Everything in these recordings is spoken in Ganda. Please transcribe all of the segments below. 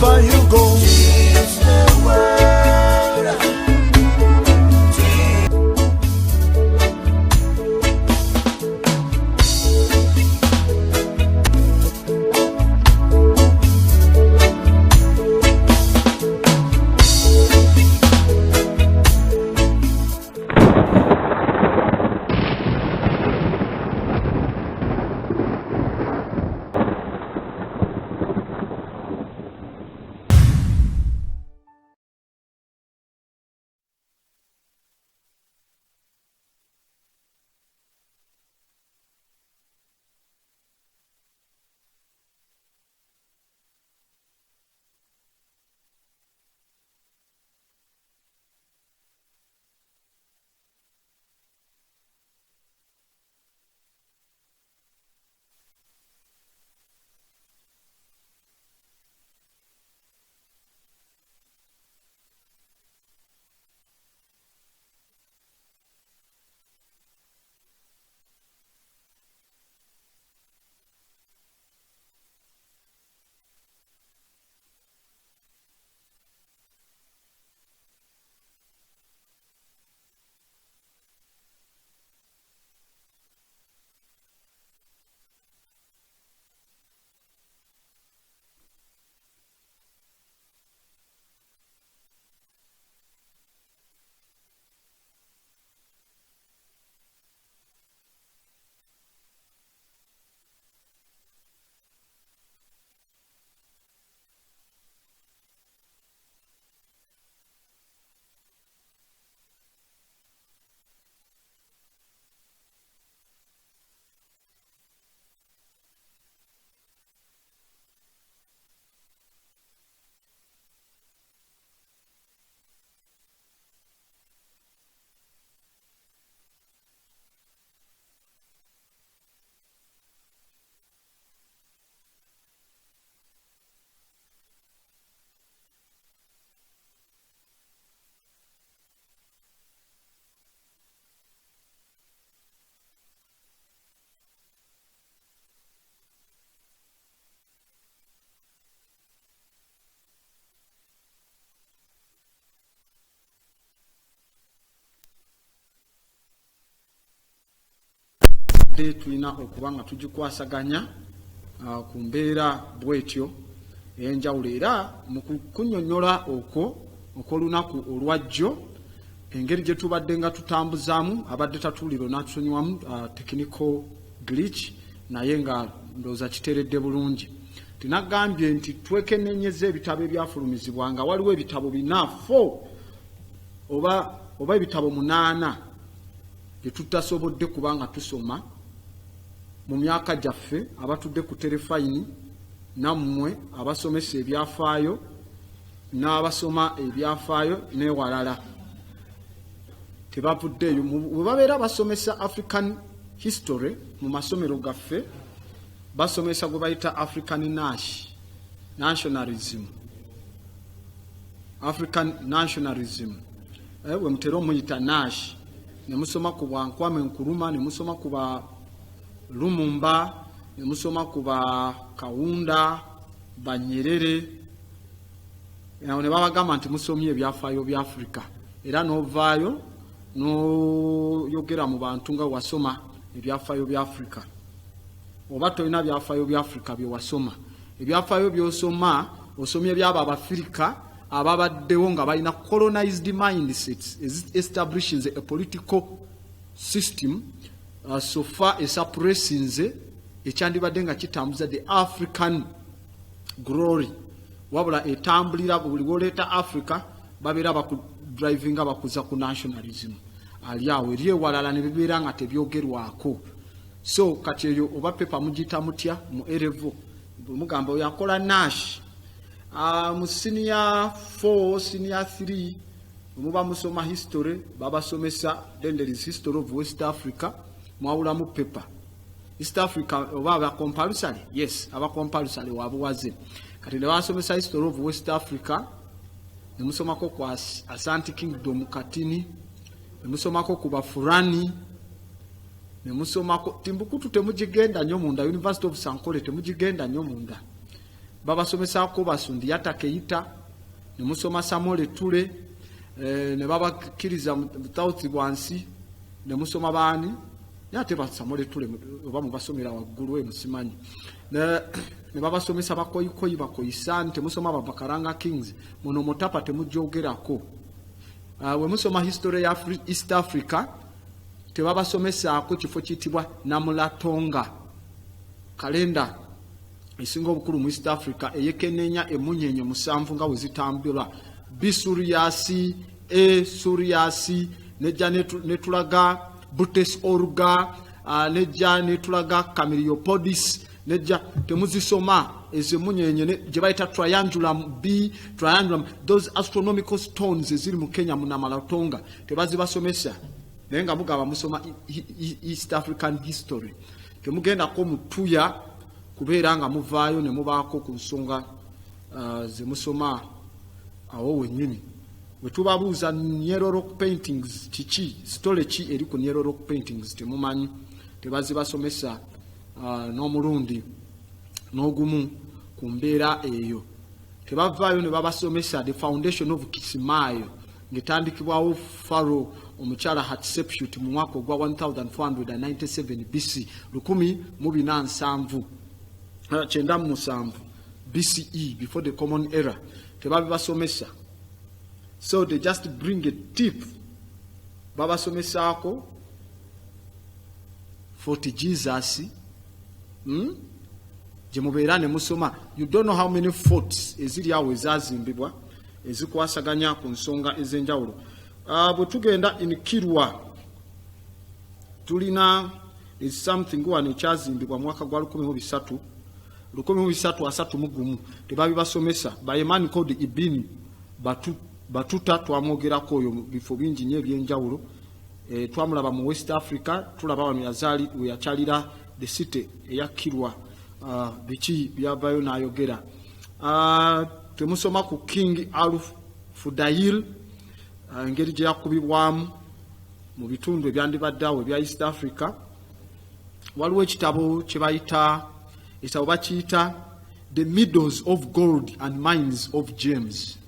wherever you go. Teach the world. Tulina okuba nga tugikwasaganya ku mbeera bwetyo ey'enjawulo era mu kunnyonnyola okw'olunaku olwajjo engeri gye tubadde nga tutambuzaamu abadde tatuulira n'atusonyiwamu technical glitch naye nga ndowooza kiteeredde bulungi. Tinagambye nti twekennenyeza ebitabo ebyafulumizibwa nga waliwo ebitabo 4 oba ebitabo 8 bye tutasobodde kuba nga tusoma mu myaka gyaffe abatudde ku terefayini nammwe abasomesa ebyafaayo n'abasoma ebyafaayo n'ewalala tebavuddeeyo bwe babeera basomesa African history mu masomero gaffe basomesa gwe bayita African nationalism bwe mutera omuyita Nash ne musoma ku Bwankwame Nkrumah ne musoma ku ba Lumumba ne musoma ku ba Kaunda ba Nyerere ne babagamba nti musomye ebyafaayo bya Africa era n'ovaayo n'oyogera mu bantu nga wasoma ebyafaayo bya Africa oba tolina byafaayo bya Africa bye wasoma ebyafaayo by'osoma osomye by'abo Abafirika ababaddewo nga balina colonized mindsets establishing a political system so far suppressing ekyandibadde nga kitambuza the African glory wabula etambulira buli lwoleeta Africa babeera bakudrivinga bakuza ku nationalism ali awo eri ewalala ne bibeera nga tebyogerwako. So kati eyo oba pepa mugita mutya mu erevo mugamba yakola Nash mu senior 4 senior 3 muba musoma history babasomesa then there is history of West Africa mwawula mu pepa East Africa oba aba compulsory yes aba compulsory wabuwaze kati ne basomesa history of West Africa ne musomako kwa Asante Kingdom Katini ne musomako ku Bafurani ne musomako Timbuktu temujigenda nnyo munda University of Sankore temujigenda nnyo munda babasomesako Basundi Yatta Keita ne musoma Samole Tule ne babakiriza Mutauti Bwansi ne musoma baani yate Samole Tule oba mubasomera waggulu musimanyi ne babasomesa bakoyikoyi bakoyisani temusoma Babakaranga Kings muno Mutapa temujjogerako we musoma history ya East Africa tebabasomesa ko kifo kitibwa Namulatonga kalenda isinga obukulu mu East Africa eyekenenya emunyenye musanvu nga wezitambula Bisuriasi Suriasi nejja netulaga Butes Oruga nejja netulaga Camiliopodis nejja temuzisoma ezemunyenye je bayita triangulum B triangulum those astronomical stones eziri mu Kenya mu Namulatonga tebazibasomesa nenga mugaba musoma East African history temugenda ko mutuya kubeera nga muvaayo ne mubaako ku nsonga ze musoma awo wennyini bwe tubabuuza Nyero Rock paintings kiki story ki eri ku Nyero Rock paintings temumanyi tebazibasomesa n'omulundi n'ogumu ku mbeera eyo tebavaayo ne babasomesa the foundation of Kisimayo ng'etandikibwawo Pharaoh omukyala Hatshepsut mu mwaka ogwa 1497 BC 1797 BCE before the common era tebabibasomesa so they just bring a tip babasomesako Fort Jesus je mubeera ne musoma you don't know how many forts eziri awo ezazimbibwa ezikwasaganya ku nsonga ez'enjawulo bwe tugenda in Kirwa tulina is something wano ekyazimbibwa mwaka gwa 1331 tebabibasomesa by a man called Ibn Batuta twamwogerako oyo bifo bingi nnyo ebyenjawulo twamulaba mu West Africa tulaba wano yazali we yakyalira the city eya Kirwa biki byavayo n'ayogera temusoma ku King Al-Fudail engeri gye yakubibwamu mu bitundu ebyandibaddeawo ebya East Africa waliwo ekitabo kye bayita ekitabo bakiyita The Meadows of Gold and Mines of Gems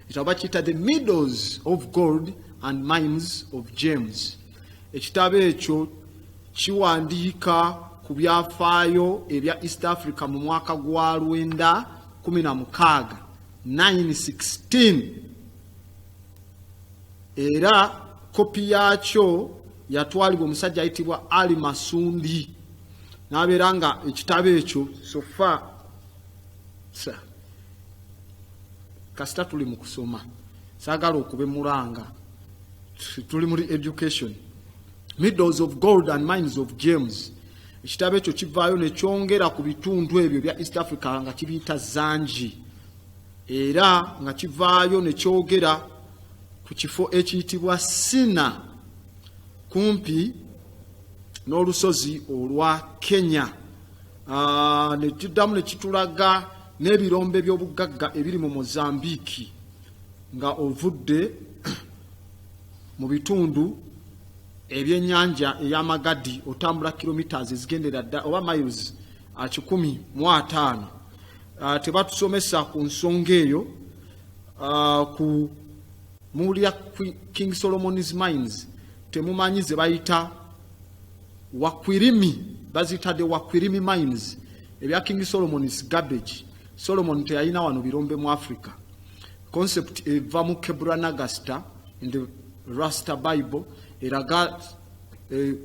ekitabo bakiyita The Meadows of Gold and Mines of Gems ekitabo ekyo kiwandiika ku byafaayo ebya East Africa mu mwaka gwa 916 era kopi yakyo yatwalibwa omusajja ayitibwa Ali Masundi n'abeera nga ekitabo ekyo sofa kasita tuli mu kusoma saagala okubemulanga tuli muri education Meadows of Gold and Mines of Gems ekitabo ekyo kivaayo ne kyongera ku bitundu ebyo bya East Africa nga kibiyita Zanji era nga kivaayo ne kyogera ku kifo ekiyitibwa Sina kumpi n'olusozi olwa Kenya ne kiddamu ne kitulaga n'ebirombe by'obugagga ebiri mu Mozambique nga ovudde mu bitundu ebyennyanja ey'amagadi otambula kilometers ezigendera ddala oba miles 105 tebatusomesa ku nsonga eyo ku muulira King Solomon's Mines temumanyi ze bayita Wakwirimi bazita de Wakwirimi Mines ebya King Solomon's garbage Solomon teyalina wano birombe mu Africa concept eva mu Kebra-Nagasta in the Rasta Bible eraga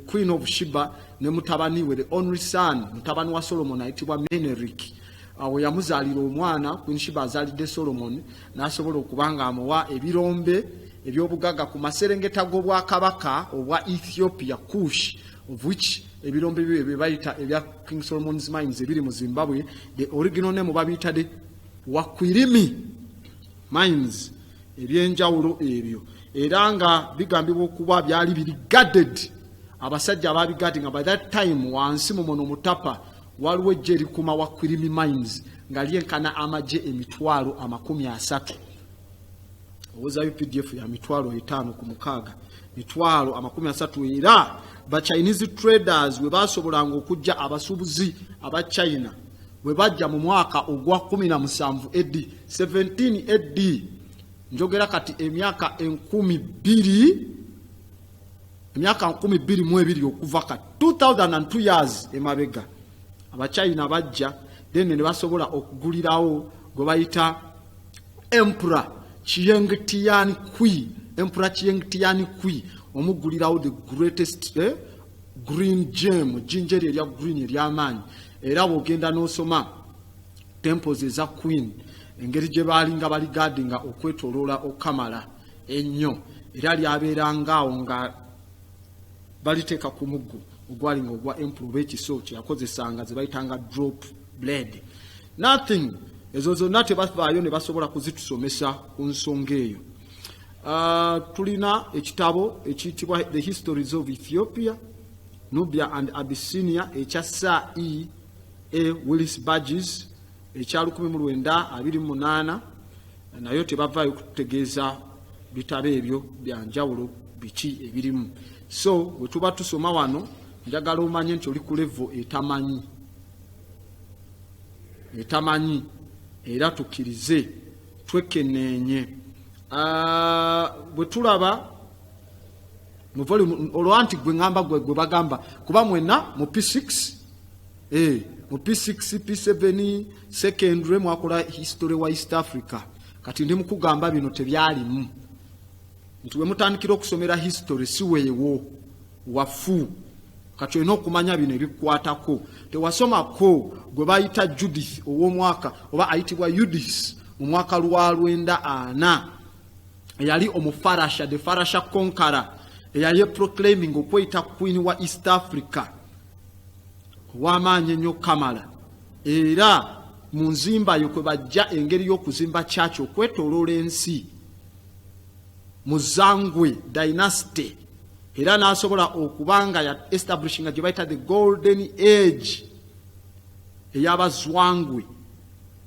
Queen of Sheba ne mutabani we the only son mutabani wa Solomon ayitibwa Menelik awo yamuzalira omwana Queen Sheba azalidde Solomon n'asobola okubanga amuwa ebirombe ebyobugaga ku maserengeta g'obwa kabaka obwa Ethiopia Kush of which ebirombe bye bayita ebya King Solomon's Mines ebiri mu Zimbabwe the original name babiyita de Wakwirimi Mines ebyenjawulo ebyo era nga bigambibwa okuba byali biri guarded abasajja ababigadi nga by that time wansi mu mono mutapa waliwo ejje likuma Wakwirimi Mines nga lyenkana amagye emitwalo 30 owoza UPDF ya mitwalo 5 ku mukaga mitwalo 30 era ba Chinese traders we basobolanga okujja abasubuzi aba China bwe bajja mu mwaka ogwa 17 AD 17 AD njogera kati emyaka 12,000 okuva kati 2002 years emabega abachina bajja then ne basobola okugulirawo gwe bayita Emperor Chiang Tian Kui omugulirawo the greatest green gem ginger erya green eryamanyi era bwogenda n'osoma temples eza Queen engeri gye baalinga baligadinga okwetoloola okamala ennyo era lyabeerangaawo nga baliteeka ku muggo ogwalinga ogwa Emperor w'ekiso kye yakozesanga ze bayitanga drop blade nothing ezo zonna tebavaayo ne basobola kuzitusomesa ku nsonga eyo. Tulina ekitabo ekiyitibwa The Histories of Ethiopia, Nubia and Abyssinia ekya Sir E. Willis Burgess ekya 1928 nayo tebavaayo kutegeeza bitabo ebyo bya njawulo biki ebirimu. So bwe tuba tusoma wano njagala omanye nti oli ku level etamanyi era tukkirize twekeneenye. Bwe tulaba mu volume olwanti gwe ngamba gwe bagamba kuba mwenna mu P6 mu P6 P7 secondary mwakola history wa East Africa kati ndi mukugamba bino tebyalimu nti we mutandikira okusomera history siweewo wafu kati olina okumanya bino ebikwatako tewasomako gwe bayita Judith ow'omwaka oba ayitibwa Judith mu mwaka lwa 940 eyali omufarasha the farasha conqueror eyali proclaiming okweyita queen wa East Africa w'amaanyi ennyo Kamala era mu nzimba yo kwe bajja engeri y'okuzimba church okwetoloola ensi mu Zangwe dynasty era n'asobola okubanga ya establishing gye bayita the golden age ey'Abazwangwe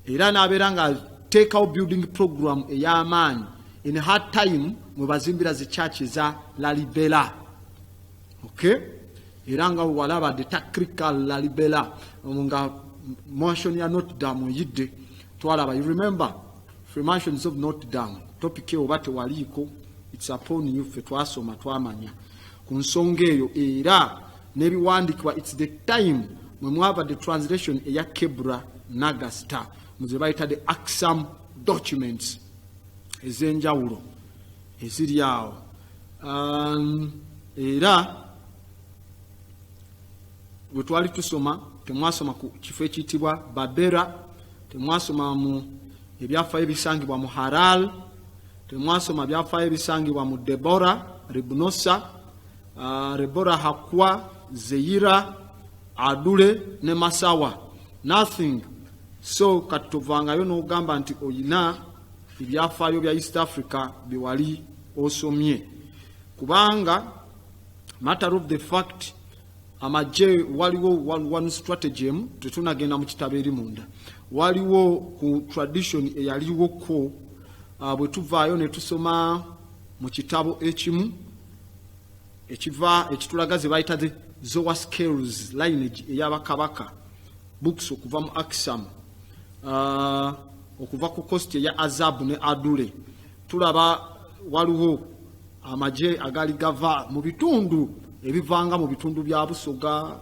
era n'abeera nga teekawo building program ey'amaanyi in hard time mwe bazimbira zi church za Lalibela. Okay? Era nga walaba the tactical Lalibela nga mansion ya Notre Dame yidde twalaba. You remember Freemasons of Notre Dame topic eyo bate waliko it's upon you fe twasoma twamanya ku nsonga eyo era n'ebiwandikibwa it's the time mwe mwava the translation eya Kebra Nagasta muze bayita the Aksum documents ezenjawulo eziri awo era bwe twali tusoma temwasoma ku kifo ekiyitibwa Babera, temwasoma mu ebyafaayo ebisangibwa mu Haral, temwasoma byafaayo ebisangibwa mu Debora, Ribunosa, Rebora Hakwa, Zeira, Adule ne Masawa. Nothing. So katuvangayo n'ogamba nti oyina ebyafaayo bya East Africa biwali osomye kubanga matter of the fact amaje waliwo one stratagem tetunagenda mu kitabo eri munda waliwo ku tradition eyaliwo ko bwe tuvaayo ne tusoma mu kitabo ekimu ekitulagaze bayita the Zoroastrians lineage ey'abakabaka books okuva mu Aksum okuva ku coast ya Azab ne Adule tulaba waliwo amaje agali gava mu bitundu ebivanga mu bitundu bya Busoga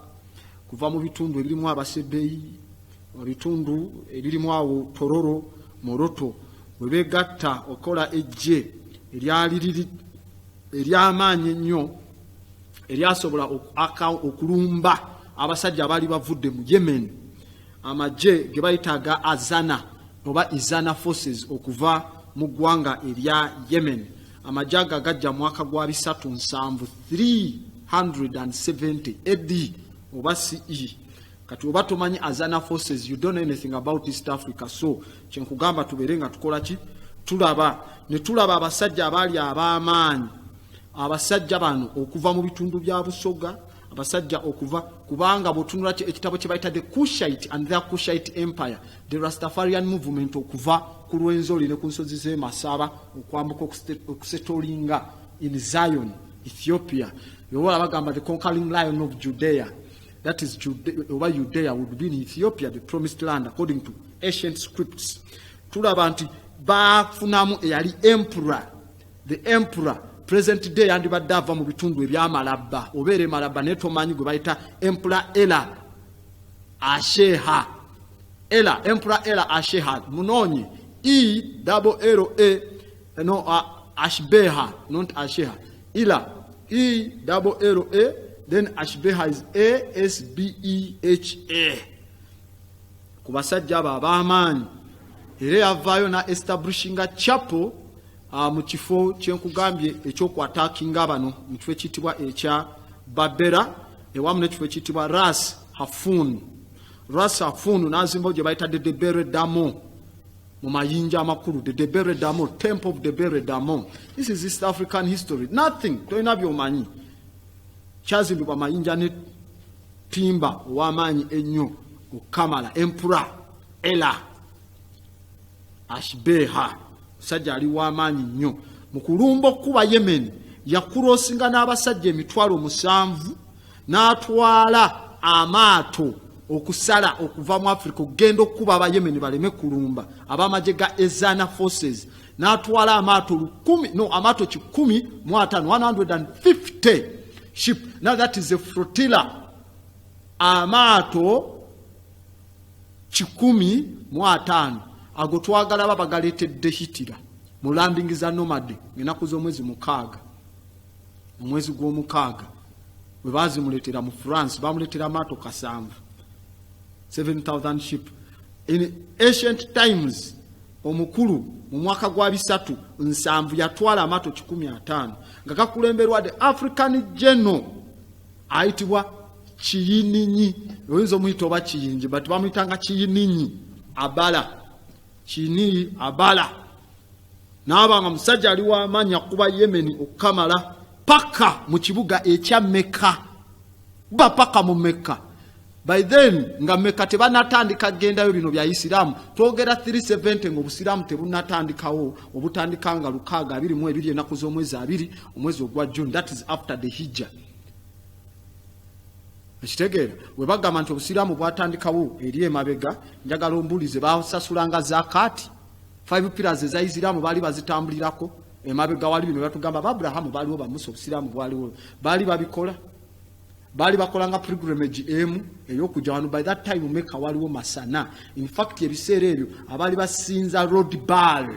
kuva mu bitundu ebirimu Abasebeyi mu bitundu ebirimu awo Tororo Moroto webegatta okola ejje ery'amaanyi ennyo eryasobola okulumba abasajja abali bavudde mu Yemen amaje ge bayitaga Azana oba Izana forces okuva mu ggwanga erya Yemen amajaga gajja mwaka gwa 370 AD oba CE kati oba tomanyi Azana forces you don't know anything about East Africa so kyenkugamba tuberenga tukola ki tulaba abasajja abali ab'amaanyi abasajja bano okuva mu bitundu bya Busoga abasajja okuva kubanga botunula ekitabo kye bayita the Kushite and the Kushite Empire the Rastafarian movement okuva ku Lwenzoli ne ku nsozi z'e Masaba okwambuka okusetolinga in Zion Ethiopia yobola bagamba the conquering lion of Judea that is Judea would be in Ethiopia, the promised land, according to ancient scripts. Tulaba nti baafunamu eyali emperor, the emperor, present day yandibadde ava mu bitundu ebyamalabba obeera emalabba naye tomanyi gwe bayita emperor Ela Asheha. Emperor Ela Asheha, munoonye Ashbeha, not Asheha. Ela, E-double-L-A, then Ashbeha is A-S-B-E-H-A. Ku basajja abo ab'amaanyi era yavaayo na establishinga chapel mu kifo kyenkugambye ekyokwataakinga bano mu kifo ekiyitibwa ekya Babera ewamu n'ekifo ekiyitibwa Ras Hafun n'azimbawo gye bayita Dedebere Damo mu mayinja amakulu, Dedebere Damo, Temple of Dedebere Damo. This is East African history. Nothing tolina by'omanyi. Kyazimbibwa mayinja ne timba ow'amaanyi ennyo okamala Emperor Ela Ashbeha, musajja ali w'amaanyi nnyo. Mu kulumba okuba Yemen yakulosinga n'abasajja 7,000 n'atwala amaato okusala okuva mu Africa okugenda okuba abayemeni baleme kulumba abamagye ga Ezana forces, n'atwala amaato 150 ship. Now that is a flotilla. Amaato 150 ago twagala babagaletedde Hitler mu landing za nomad enaku z'omwezi 6 omwezi gw'omukaaga bwe bazimuletera mu France bamuletera amaato 7,000 ship. In ancient times omukulu mu mwaka gwa 307 yatwala amaato 15 nga gakulemberwa the African general ayitibwa Kiyininyi. Oyinza omuyita oba Kiyinji but bamuyitanga Kiyininyi Abala. Kini Abala n'abanga musajja ali w'amaanyi akuba Yemen okukamala paka mu kibuga ekya Mecca. Paka mu Mecca. By then nga Mecca tebanatandika gendayo bino bya Islam. Twogera 370 ng'Obusiraamu tebunatandikawo, obutandika nga 622 enaku z'omwezi 2 omwezi ogwa June. That is after the Hijjah. Ekitegeera we bagamba nti Obusiraamu bwatandikawo eri emabega, njagala ombulize basasulanga zakati 5 pillars eza Islam baali bazitambulirako emabega wali bino batugamba Abraham baaliwo bamusa Obusiraamu bwaliwo baali babikola. Bali bakolanga pilgrimage ey'okujja wano. By that time Mecca waliwo masana. In fact ebiseera ebyo abaali basinza Lord Baal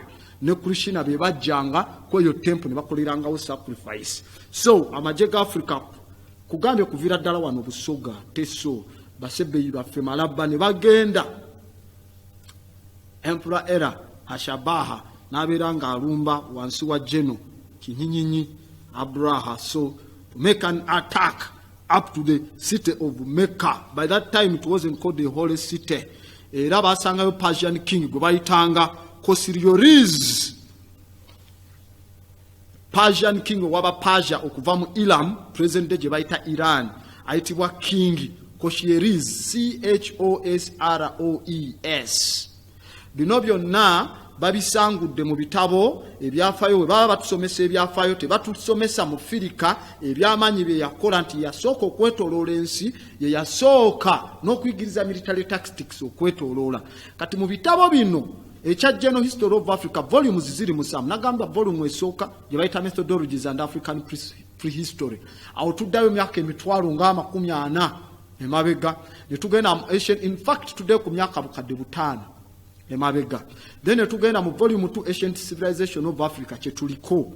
ne Krishna be bajjanga kweyo temple ne bakolerangawo sacrifice. So amagye ga Africa kugambye kuvira ddala wano Busoga Teso Basebbeyi baffe Malabba ne bagenda Emperor Ela Ashabaha n'abeera nga alumba wansi wa General Kinyinyi Abraha, so to make an attack up to the city of Mecca. By that time it wasn't called the holy city. Era basangayo Persian king gwe bayitanga Kosirioriz. Persian king waba Persia okuva mu Ilam, present day gye bayita Iran, ayitibwa King Kosirioriz, Chosroes. Bino byonna babisangudde mu bitabo ebyafaayo. We baba batusomesa ebyafaayo tebatusomesa mu Firika ebyamaanyi bye yakola nti yasooka okwetoloola ensi, ye yasooka n'okuyigiriza military tactics okwetoloola. Kati mu bitabo bino ekya General History of Africa volumes ziri musamu, nagamba volume esooka gye bayita Methodologies and African Prehistory. Awo tuddayo emyaka 40 emabega ne tugenda in fact tuddayo ku myaka bukadde 5 emabega. Then tugenda mu volume 2 Ancient Civilization of Africa kyetuliko.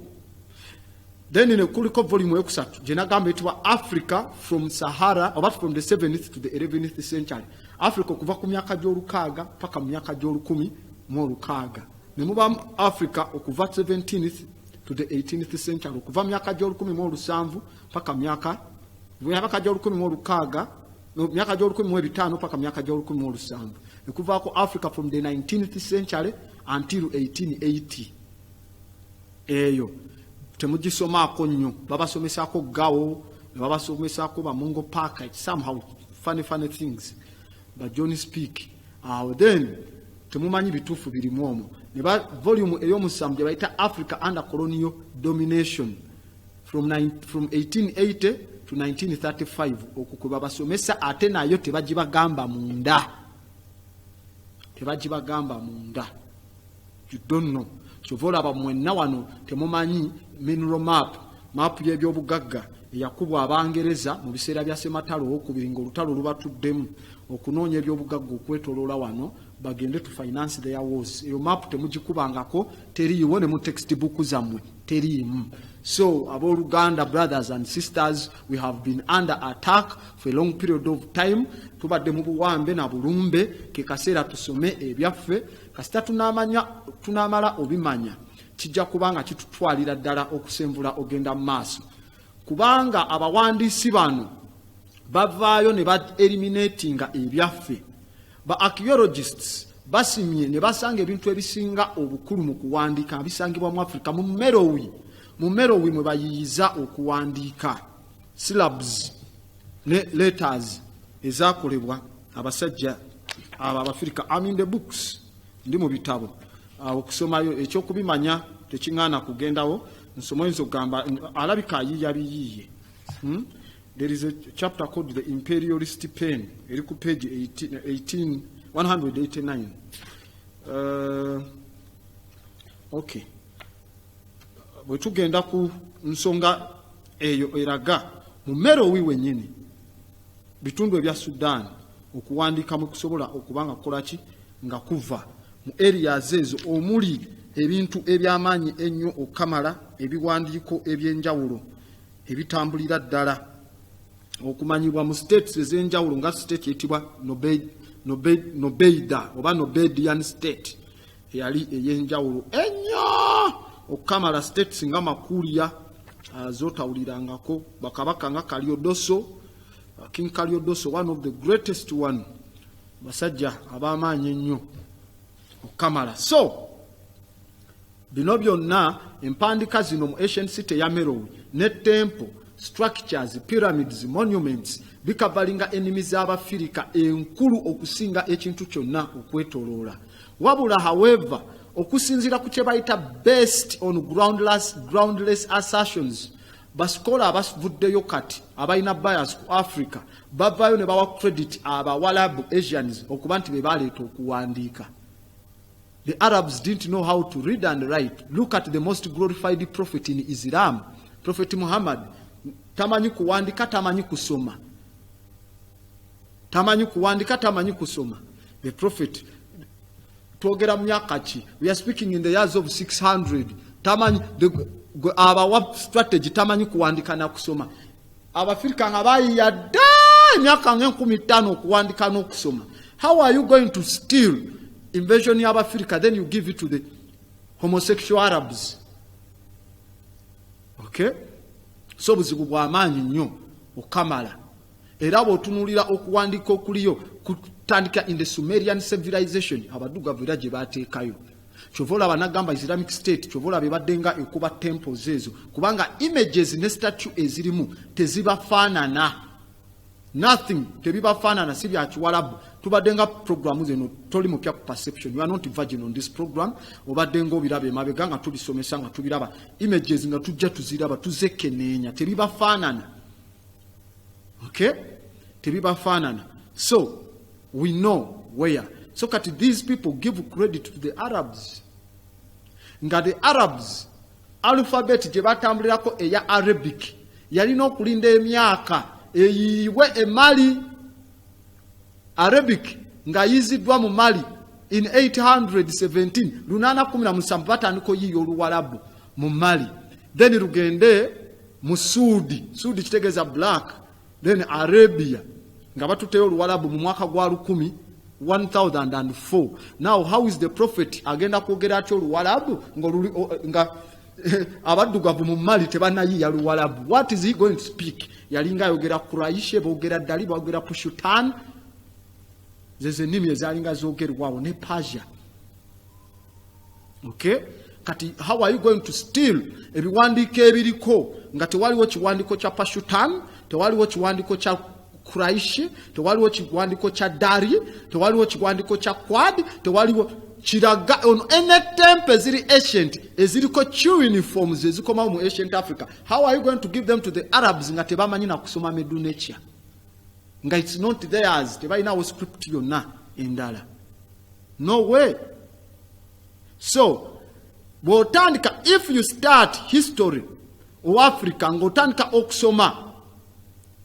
Then ne kuliko volume 3 gye nagamba etibwa Africa from Sahara, about from the 7th to the 11th century. Africa okuva ku myaka gy'olukaaga paka mu myaka gy'olukumi mu olukaaga. Ne muba Africa okuva 17th to the 18th century, okuva mu myaka gy'olukumi mu olusanvu paka mu myaka gy'olukumi mu olukaaga, myaka gy'olukumi mu ebitaano paka mu myaka gy'olukumi mu olusanvu. Ekuvaako Africa from the 19th century until 1880. Eyo temugisomaako nnyo, babasomesaako Gao, babasomesaako Bamongo Park, somehow funny things, but John speak. Then temumanyi bituufu birimu omwo. Ne volume ey'omusanvu gye bayita Africa under colonial domination from 1880 to 1935 okwo babasomesa ate nayo tebagibagamba munda. Tebagibagamba munda. You don't know. Kyovola ba mwenna wano temumanyi mineral map y'ebyobugagga eyakubwa Abangereza mu biseera bya Ssematalo okubiri ng'olutalo lubatuddemu okunoonya ebyobugagga okwetoloola wano bagende to finance their wars. Eyo map temugikubangako teriiwo ne mu textbook zammwe teriimu. So abooluganda, brothers and sisters, we have been under attack for a long period of time. Tubadde mu buwambe na bulumbe ke kaseera tusome ebyaffe kasita tunamala obimanya kijja kubanga kitutwalira ddala okusemvula ogenda mu maaso. Kubanga abawandiisi bano bavaayo ne ba eliminatinga ebyaffe. Ba archaeologists basimye ne basanga ebintu ebisinga obukulu mu kuwandiika bisangibwa mu Africa mu Merowi mwe bayiyiza okuwandiika syllabus ne letters ezakolebwa abasajja aba Abafirika. I'm in the books, ndi mu bitabo okusomayo ekyokubimanya tekiŋŋaana kugendawo nsoma oyinza okugamba alabika ayiiye. There is a chapter called The Imperialist Pen, eri ku page 189. Okay. Bwe tugenda ku nsonga eyo eraga mu Merowi wennyini bitundu ebya Sudan okuwandiika mu kusobola okubanga kolaki nga kuva mu areas ezo omuli ebintu ebyamaanyi ennyo okamala ebiwandiiko ebyenjawulo ebitambulira ddala okumanyibwa mu states ez'enjawulo nga state eyitibwa Nobeida oba Nobedian state eyali ey'enjawulo ennyo okamala states nga Makuria zotawulirangako bakabaka nga Kaliodoso, King Kaliodoso, one of the greatest one, basajja ab'amaanyi ennyo okamala. So bino byonna empandika zino mu ancient city ya Merowi ne temple structures, pyramids, monuments bikavalinga ennimi z'Abafirika enkulu okusinga ekintu kyonna okwetoloola. Wabula however okusinziira ku kye bayita based on groundless assertions, basikola abavuddeyo kati abalina bias ku Africa bavaayo ne bawa credit abawalabu Asians okuba nti be baleeta okuwandiika. The Arabs didn't know how to read and write. Look at the most glorified prophet in Islam, Prophet Muhammad. Tamanyi kuwandika, tamanyi kusoma. Tamanyi kuwandika, tamanyi kusoma. The prophet, twogera myaka ki? We are speaking in the years of 600. Tamanyi, abawa strategy, tamanyi kuwandika na kusoma. Abafirika nga bayiya dda myaka nga 15 okuwandika n'okusoma. How are you going to steal invasion of Africa, then you give it to the homosexual Arabs? Okay? So buzibu bw'amaanyi nnyo okamala. Era bw'otunuulira okuwandiika okuliyo kutandika in the Sumerian civilization abadugavu era gye baateekayo. Kyova olaba n'agamba Islamic State, kyova olaba ebaddenga ekuba temples ezo kubanga images ne statue ezirimu tezibafaanana. Nothing tebibafaanana, si bya Kiwarabu. Tubaddenga programu zino toli mupya ku perception. You are not virgin on this program. Obaddenga obiraba emabega nga tubisomesa nga tubiraba images nga tujja tuziraba tuzekeneenya tebibafaanana. Okay? Tebibafaanana. So we know where. So kati these people give credit to the Arabs. Nga the Arabs alphabet gye batambulirako eya Arabic yalina okulinda emyaka eyiwe emali Arabic nga yiziddwa mu Mali in 817 1817 batandika yiyo Oluwalabu mu Mali, then rugende mu Sudi kitegeeza black, then Arabia nga batuteyo Oluwalabu mu mwaka gwa 1004. Now how is the prophet agenda kwogera atyo Oluwalabu nga abaddugavu mu Mali tebanayiya Luwalabu? What is he going to speak? Yalinga ayogera Quraysh, boogera Dali, boogera Pushutan, zeze nnimi ezalinga zoogerwawo ne Persia. Okay? Kati how are you going to steal ebiwandiiko ebiriko nga tewaliwo kiwandiiko kya Pashutan, tewaliwo kiwandiiko kya Quraysh, tewaliwo kiwandiiko kya Dari, tewaliwo kiwandiiko kya Quad, tewaliwo kiraga ono ene temple eziri ancient eziriko chew uniforms ezikomawo mu ancient Africa. How are you going to give them to the Arabs nga tebamanyi na kusoma Medunetia? Nga it's not theirs, tebalinawo script yonna endala. No way. So bw'otandika, if you start history of Africa ng'otandika okusoma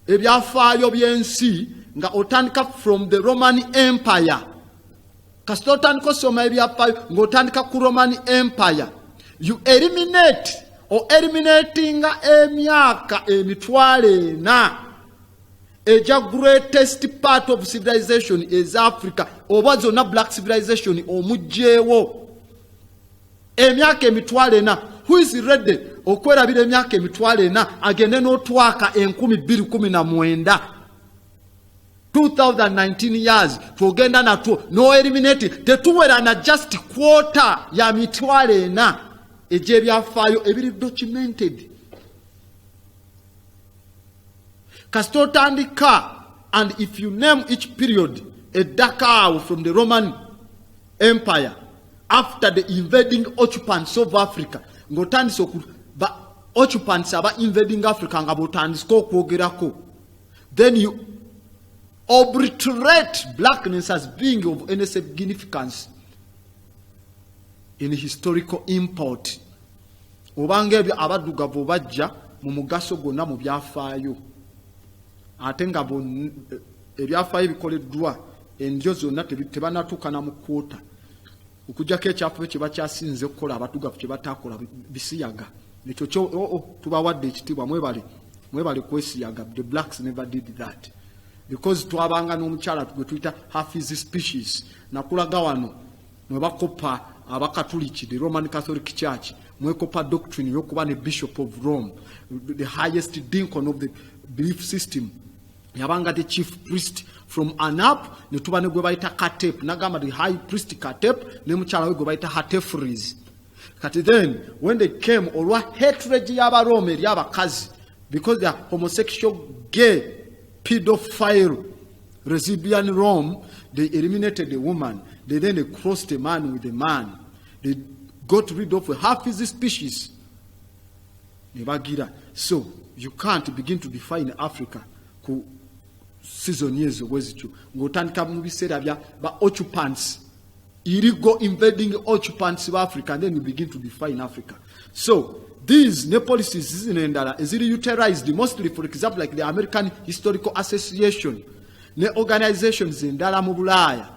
ebyafaayo by'ensi nga otandika from the Roman Empire, kasita otandika osoma ebyafaayo ng'otandika ku Roman Empire, you eliminate or eliminatinga emyaka emitwalo ena eja greatest part of civilization is Africa, oba zonna black civilization omugjeewo emyaka emitwalo ena. Who is ready okwerabira emyaka emitwalo ena agende n'otwaka 2019 2019 years twogenda natwo no eliminate tetuwera na just quarter ya mitwalo ena egy'ebyafaayo ebiri documented. Kasita otandika, and if you name each period a Dakar from the Roman Empire after the invading occupants of Africa, ng'otandisa ba occupants aba invading Africa nga botandika okwogerako, then you obliterate blackness as being of any significance in historical import. Obanga ebyo abaddugavu bajja mu mugaso gwonna mu byafaayo, ate nga ebyafaayo bikoleddwa endyo zonna tebanatuuka na mu kwota, okujjako ekyafaayo kye bakyasinze okukola abaddugavu kye bataakola bisiyaga. Ekyo tubawadde ekitiibwa, mwebale kwesiyaga. The blacks never did that, because twabanga n'omukyala gwe tuyita Hafiz species, nakulaga wano mwe bakopa abakatuliki, the Roman Catholic Church, mwekopa doctrine y'okuba ne Bishop of Rome, the highest deacon of the belief system, yabanga the chief priest from Anap, ne tuba ne gwe bayita Katep, nagamba the high priest Katep, ne mukyala we gwe bayita Hatefres. Kati then when they came, olwa hatred y'Abarome eri abakazi, because they are homosexual, gay, pedophile, lesbian Rome, they eliminated the woman. They crossed a man with a man. They got rid of half his species. So you can't begin to define Africa ku season years wezicho. Ngotandika mu biseera bya ba occupants, illegal invading occupants of Africa, and then you begin to define Africa. So these policies is utilized mostly, for example, like the American Historical Association, ne organizations in mu Bulaya.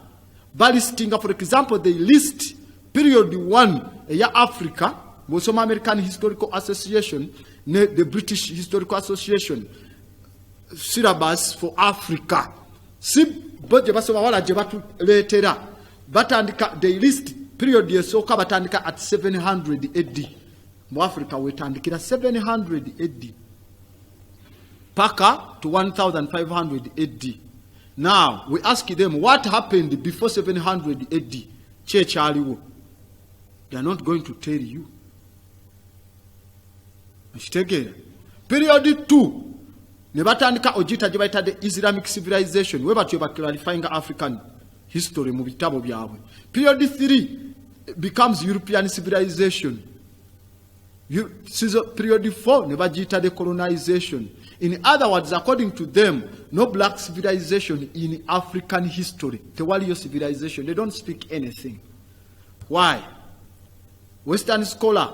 Balistinga, for example, they list period 1 ya Africa, Bosoma American Historical Association, ne the British Historical Association syllabus for Africa. Si boje basoma wala je batu letera. Batandika, they list period yesoka batandika at 700 AD. Mu Africa wetandikira 700 AD. Paka to 1500 AD. Now, we ask them what happened before 700 AD. Church aliwo. They are not going to tell you. Period 2. Nebatandika ojita jebaita the Islamic civilization. We batwe clarifying African history mu bitabo byabwe. Period 3 becomes European civilization. Period 4 nebajita the colonization. In other words, according to them, no black civilization in African history. Tewaliyo civilization, they don't speak anything. Why? Western scholar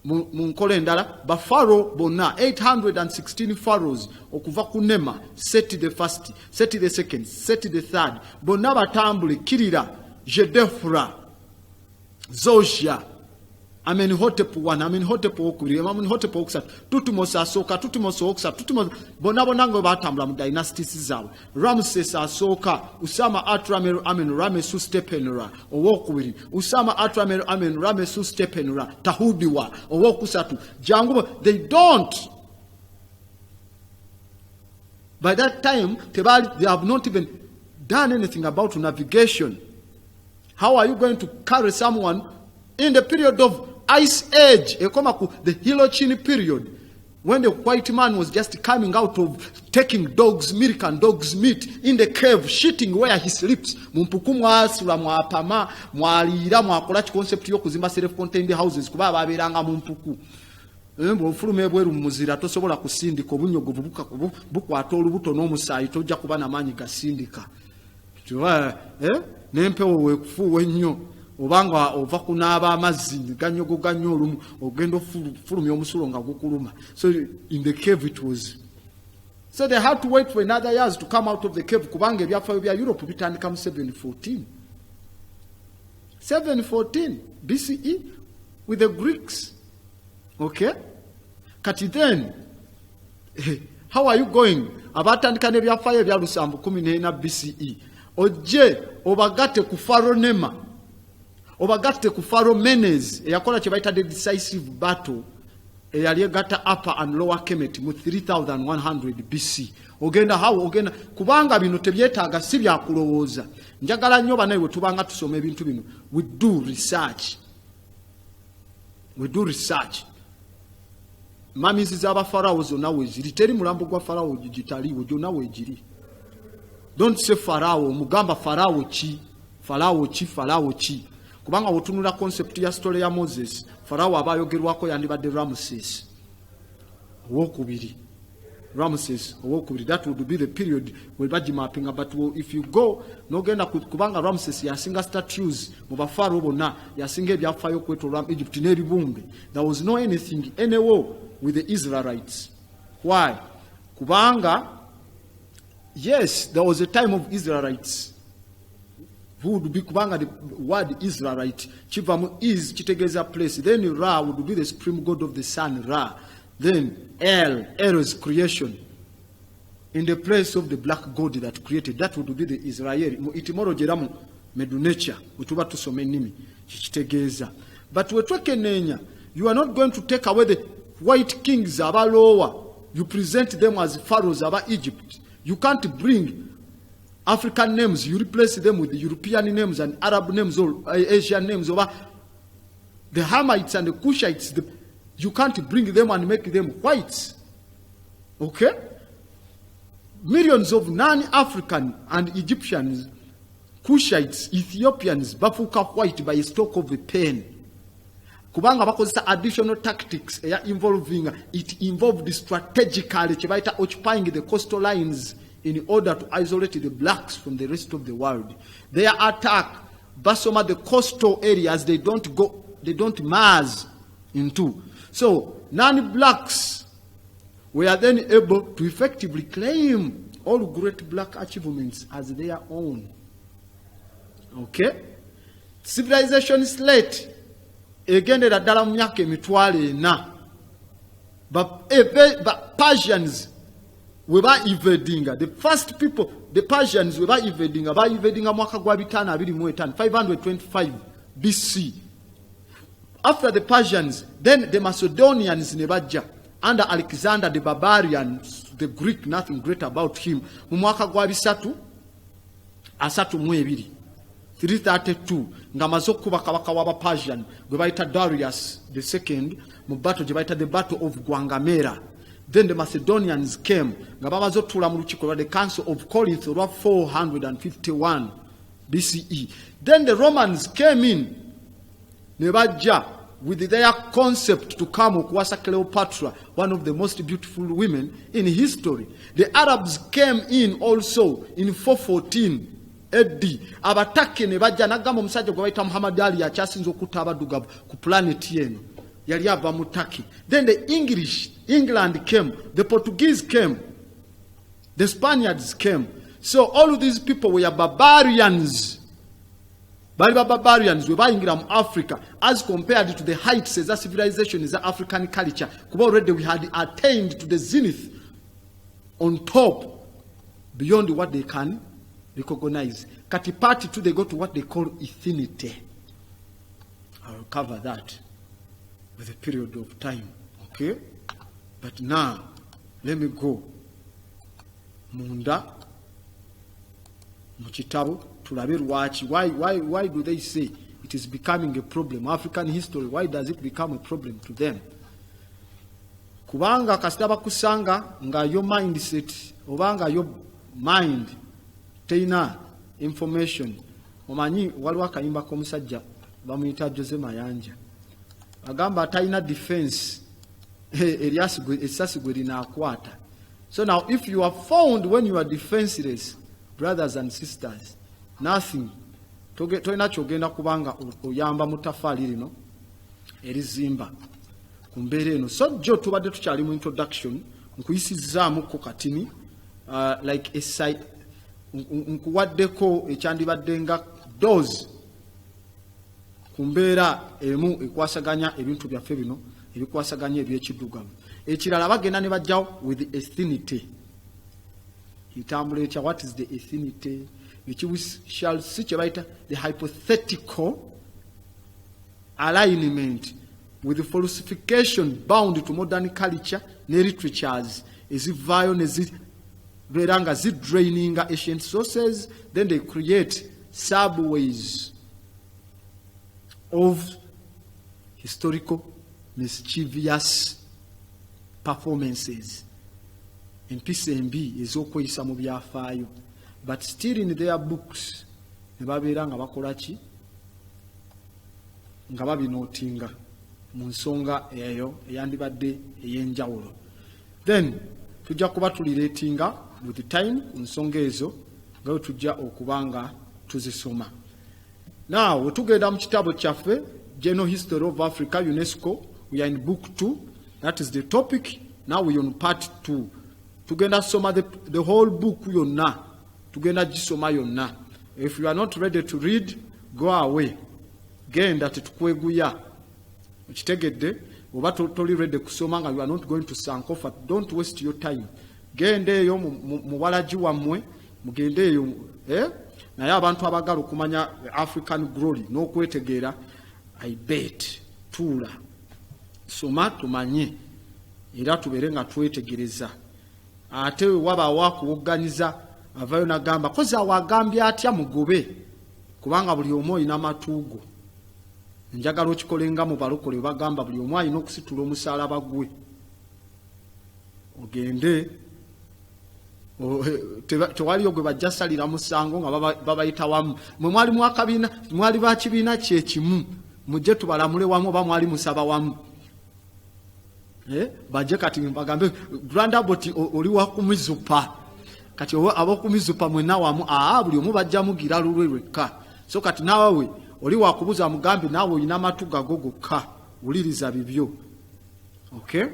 munkola endala ba pharaoh bonna 816 pharaohs okuva ku Nema, Seti the first, Seti the second, Seti the third, bonna batambule Kirira, Jedefra, Zosia, Amenhotep 1, Amenhotep 2, Amenhotep 3, Tutmos asoka, Tutmos oksa, Tutmos bonabonango batambula mu dynasties zawe. Ramses asoka, Usama Atrameru Amen Ramesu Stepenura, owokubiri, Usama Atrameru Amen Ramesu Stepenura, Tahudiwa, owokusatu, Jangubo, they don't. By that time, they have not even done anything about navigation. How are you going to carry someone in the period of Ice Age, the Holocene period, when the white man was just coming out of taking dog's milk and dog's meat in the cave, shitting where he sleeps, mumpuku mwasula mwapama mwalira mwakola concept y'okuzimba self-contained houses kuba babeeranga mumpuku. Bw'ofuluma ebweru mu muzira tosobola kusindika obunyogovu bukwata olubuto n'omusaayi tojja kuba n'amaanyi gasindika. N'empewo weekufuuwa ennyo obanga ova kunaaba amazzi ganyogoga nnyo olumu ogenda ofulumya omusulo nga gukuluma. So in the cave it was. So they had to wait for another years to come out of the cave kubanga ebyafaayo bya Europe bitandika mu 714 BCE with the Greeks. Okay? Kati then, how are you going? Abatandika n'ebyafaayo ebya Lusambu 14 BCE. Oje obagatte ku Pharaoh Nema. Obagatte ku Pharaoh Menes eyakola kye bayita the decisive battle eyali egatta Upper and Lower Kemet mu 3100 BC. Ogenda hawo ogenda kubanga bino tebyetaaga si bya kulowooza. Njagala nnyo banaye bwe tubanga tusoma ebintu bino. We do research. Mamizi z'aba Pharaoh zonna weeziri. Teri mulambo gwa Pharaoh gitaliiwo gyonna weegiri. Don't say Pharaoh. Mugamba Pharaoh ki? Kubanga wotunula concept ya story ya Moses. Pharaoh aba ayogerwako yandibadde Ramses. Ramses. That would be the period where baji mapping. But if you go, no genda kubanga Ramses yasinga statues mu ba Pharaoh bonna yasinga ebyafaayo kwetolwa Egypt n'ebibumbe. There was no anything any war with the Israelites. Why? Kubanga, yes, there was a time of Israelites who would be kubanga the word Israelite chivamu is chitegeza place. Then Ra would be the supreme god of the sun, Ra. Then El is creation in the place of the black god that created. That would be the Israel. Etymology ramu medunature utuba tusome nnimi chitegeza. But wetwekenenya, you are not going to take away the white kings aba lower. You present them as pharaohs aba Egypt. You can't bring African names, you replace them with the European names and Arab names or Asian names. Over the Hamites and the Cushites, you can't bring them and make them whites. Okay? Millions of non-African and Egyptians, Cushites, Ethiopians, bafuka white by a stroke of a pen. Kubanga bakozesa additional tactics involving it involved strategically occupying the coastal lines in order to isolate the blacks from the rest of the world. Their attack, basoma the coastal areas, they don't merge into. So non-blacks were then able to effectively claim all great black achievements as their own. Okay? Civilization slate egendera ddala mu myaka emitwalo 4. But Persians we ba invading. The first people, the Persians we ba invading mwaka gwa 525 BC. After the Persians, then the Macedonians ne bajja under Alexander the Barbarian, the Greek, nothing great about him. Mu mwaka gwa 332 ngamaze okuba kabaka w'aba Persian gwe bayita Darius II mu battle gye bayita the Battle of Gwangamera. Then the Macedonians came nga bamaze otuula mu lukiiko lwa the Council of Corinth lwa 451 BCE. Then the Romans came in ne bajja with their concept to come okuwasa Cleopatra, one of the most beautiful women in history. The Arabs came in also in 414 AD. Abatake ne bajja nagamba omusajja gwe bayita Muhammad Ali akyasinza okutta abaddugavu ku planet yeno yali ava mu Turkey. Then the England came, the Portuguese came, the Spaniards came. So all of these people were barbarians. Barbarians we bayingira mu Africa as compared to the heights as a civilization as a African culture. Kuba already we had attained to the zenith on top beyond what they can recognize. Katipati too, they go to what they call ethnity. I'll cover that with a period of time. Okay? But now, let me go. Munda, Muchitabu, tulabe lwaki. Why do they say it is becoming a problem? African history, why does it become a problem to them? kubanga kasita bakusanga nga yo mindset obanga yo mind teina information. Omanyi waliwo akayimba k'omusajja bamuyita Jose Mayanja agamba ataina defense esasi gwe linaakwata. So now if you are found when you are defenseless, brothers and sisters, nothing tolina kyogenda kubanga oyamba mu ttafaali lino erizimba ku mbeera eno. So jjo tubadde tukyali mu introduction nkuyisizzaamuko katini like a site nkuwaddeko ekyandibadde nga doors ku mbeera emu ekwasaganya ebintu byaffe bino ebikwasaganya ebyekiddugavu. Ekirala bagenda ne bajjawo with ethinity. Itambula etya, what is the ethinity? Which we shall see the hypothetical alignment with the falsification bound to modern culture ne literatures ezivaayo ne zibeera nga zidraininga ancient sources, then they create subways of historical mischievous performances empisa embi ez'okweyisa mu byafaayo, but still in their books ne babeera nga bakola ki, nga babinootinga mu nsonga eyo eyandibadde ey'enjawulo. Then tujja kuba tulireetinga with time ku nsonga ezo nga bwe tujja okubanga tuzisoma. Now wetugenda mu kitabo kyaffe General History of Africa, UNESCO, we are in book 2, that is the topic. Now we are on part 2. Tugenda soma the whole book yonna, tugenda gisoma yonna. If you are not ready to read, go away. Genda tetukweguya ukitegedde oba toli ready kusoma nga you are not going to sankofa, don't waste your time. Genda eyo mu walaji wammwe mugende eyo naye abantu abagala okumanya African glory n'okwetegeera, I bet tuula soma tumanye era tubeere nga twetegereza. Ate wabaawo akuwogganyiza avayo nagamba kozi awagambye atya mugobe, kubanga buli omu olina amatuugo. Njagala okikolenga mu balokole bagamba buli omu alina okusitula omusaalaba gwe. Ogende tewaliyo gwe bajja salira musango nga babayita wamu. Mwe mwali mwakabiina, mwali ba kibiina kyekimu, mujje tubalamule wamu oba mwali musaba wamu. Bajje kati bagambe Grandabot oli wa kumizupa, kati abo kumizupa mwena wamu buli omu bajja mugira lulwe lwekka. So kati naawe oli wa kubuza mugambi naawe olina amatu gago gokka, wuliriza bibyo. Okay,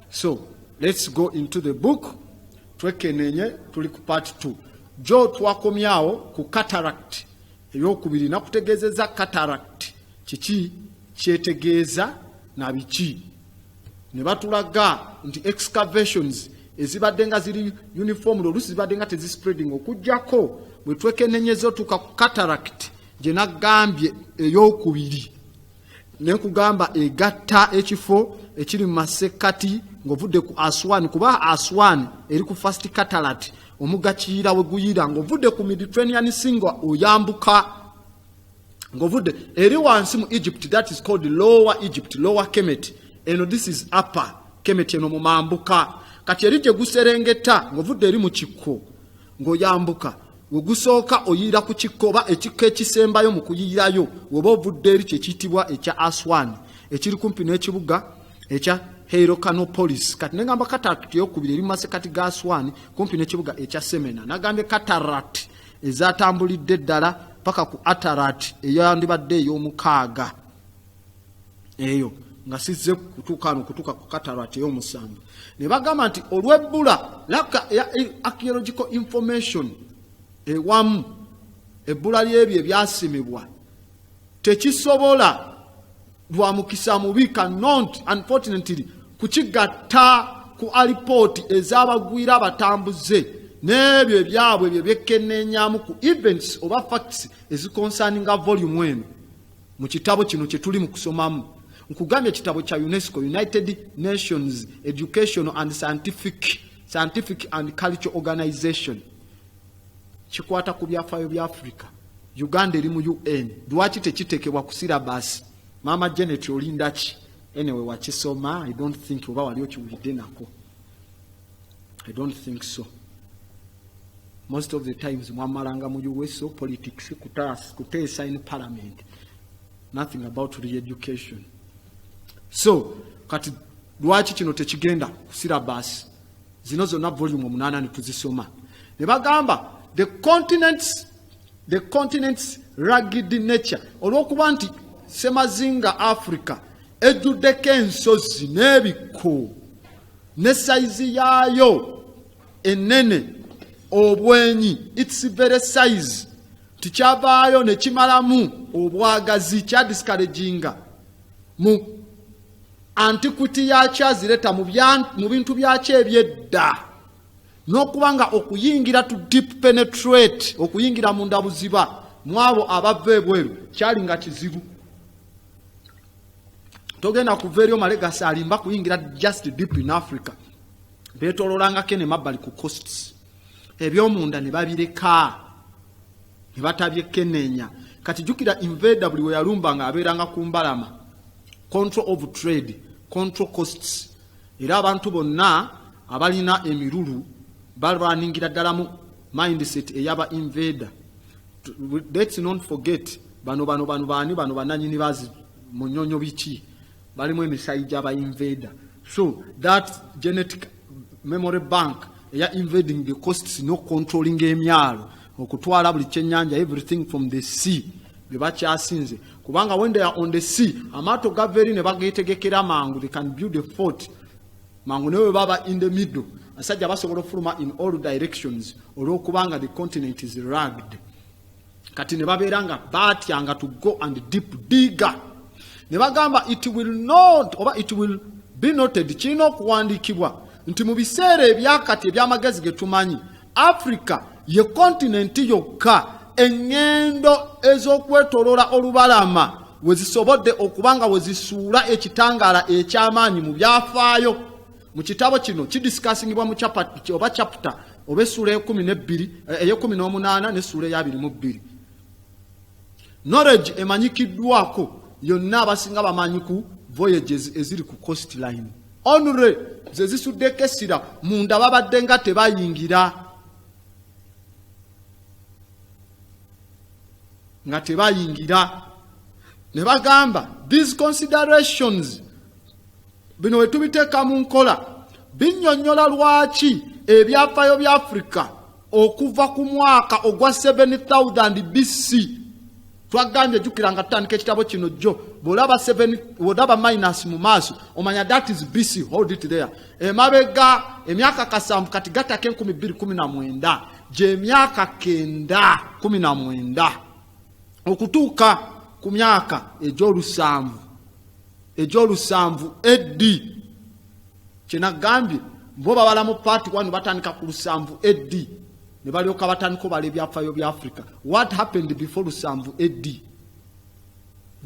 so let's go into the book. Twekenenye tuli ku part 2. Jo twakomyawo ku cataract eyokubiri, na kutegeezeza cataract kiki kyetegeeza na biki. Ne batulaga nti excavations ezibadde nga ziri uniform olusi zibadde nga tezispreading okujjako bwe twekenenyezo tuka ku cataract gye nagambye eyokubiri ne nkugamba egatta ekifo ekiri mu masekati ng'ovudde ku Aswan, kuba Aswan eri ku first cataract omugga Kiyira we guyira ng'ovudde ku Mediterranean singa oyambuka ng'ovudde eri wansi mu Egypt, that is called Lower Egypt, Lower Kemet. Eno this is Upper Kemet eno mu mambuka. Kati eri gye guserengeta ng'ovudde eri mu kikko ng'oyambuka, we gusooka oyira ku kikko oba ekikko ekisembayo mu kuyirayo oba ovudde eri kyekiyitibwa ekya Aswan ekiri kumpi n'ekibuga ekya Hyrcanopolis. Kati negamba cataract eyokubiri eri mu masekati ga Aswan kumpi n'ekibuga ekya Semena. Nagambye cataract ezatambulidde ddala paka ku Atarat eyandibadde ey'omukaaga eyo nga sizze kutuuka ku cataract ey'omusanvu. Ne bagamba nti olw'ebbula laka ya archaeological information ewamu ebbula ly'ebyo ebyasimibwa tekisobola lwa mukisa mubi cannot unfortunately kukigatta ku alipooti ez'abagwira abatambuze n'ebyo ebyabwe ebyo byekennenyaamu ku events oba facts ezikonsaninga volume eno mu kitabo kino kye tuli mu kusomamu. Nkugambye ekitabo kya UNESCO, United Nations Educational and Scientific and Cultural Organization, kikwata ku byafaayo bya Africa. Uganda eri mu UN, lwaki tekitekebwa ku syllabus? Mama Janet olindaki anyway wakisoma I don't think oba wali okiwulidde nako. I don't think so. Most of the times mwamalanga mu US politics kuteesa in parliament, nothing about re-education. So kati lwaki kino tekigenda ku syllabus zino zonna volume 8 ne tuzisoma ne bagamba the continent's rugged nature, olw'okuba nti semazinga Africa ejjuddeko ensozi n'ebikko ne size yaayo enene obwenyi, its very size tikyavaayo ne kimalamu obwagazi, kya discouraginga mu antiquity yakyo azireta mu bintu byakyo ebyedda, n'okubanga okuyingira to deep penetrate, okuyingira mu ndabuziba mwabo abava ebweru kyali nga kizibu. Togenda kuva eri omalegasi alimba kuyingira just deep in Africa, beetololangako emabbali ku coasts, ebyomunda ne babireka ne batabyekenneenya. Kati jjukira invader buli we yalumba nga abeeranga ku mbalama, control of trade, control costs, era abantu bonna abalina emirulu balwaningira ddala mu mindset eyaba invader. Let's not forget bano bananyini bazi mu nnyonyo biki balimu emisayi gy'aba invader. So that genetic memory bank eya invading the coasts, no controlling emyalo, okutwala buli kyennyanja, everything from the sea, bye bakyasinze. Kubanga when they are on the sea, amaato gaveri ne bageetegekera mangu, they can build a fort mangu newe baba in the middle, asajja basobola okufuluma in all directions olw'okubanga the continent is rugged. Kati ne babeeranga batyanga to go and deep digger. Ne bagamba it will be noted, kirina okuwandiikibwa nti mu biseera ebyakati eby'amagezi ge tumanyi, Africa ye continent yokka engendo ez'okwetoloola olubalama we zisobodde okubanga we zisuula ekitangaala eky'amaanyi mu byafaayo. Mu kitabo kino kidiscussingibwa mu chapter oba essuula ey'e18 n'essuula eya22. Knowledge emanyikiddwako yonna abasinga bamanyi ku voyages eziri ku coastline. Onure ze zisuddeko essira munda babadde nga tebayingira. Ne bagamba these considerations bino we tubiteeka mu nkola binnyonnyola lwaki ebyafaayo bya Africa okuva ku mwaka ogwa 7000 BC. Twagambye jjukira nga tutandika ekitabo kino jjo bw'olaba minus mu maaso omanya that is BC, hold it there. Emabega emyaka kasanvu kati gataka 2019 gy'emyaka 919 okutuuka ku myaka egy'olusanvu eddi. Kyenagambye bo babala mu part 1 batandika ku lusanvu eddi ne balyoka batandika bala ebyafaayo bya Africa. What happened before lusanvu eddi?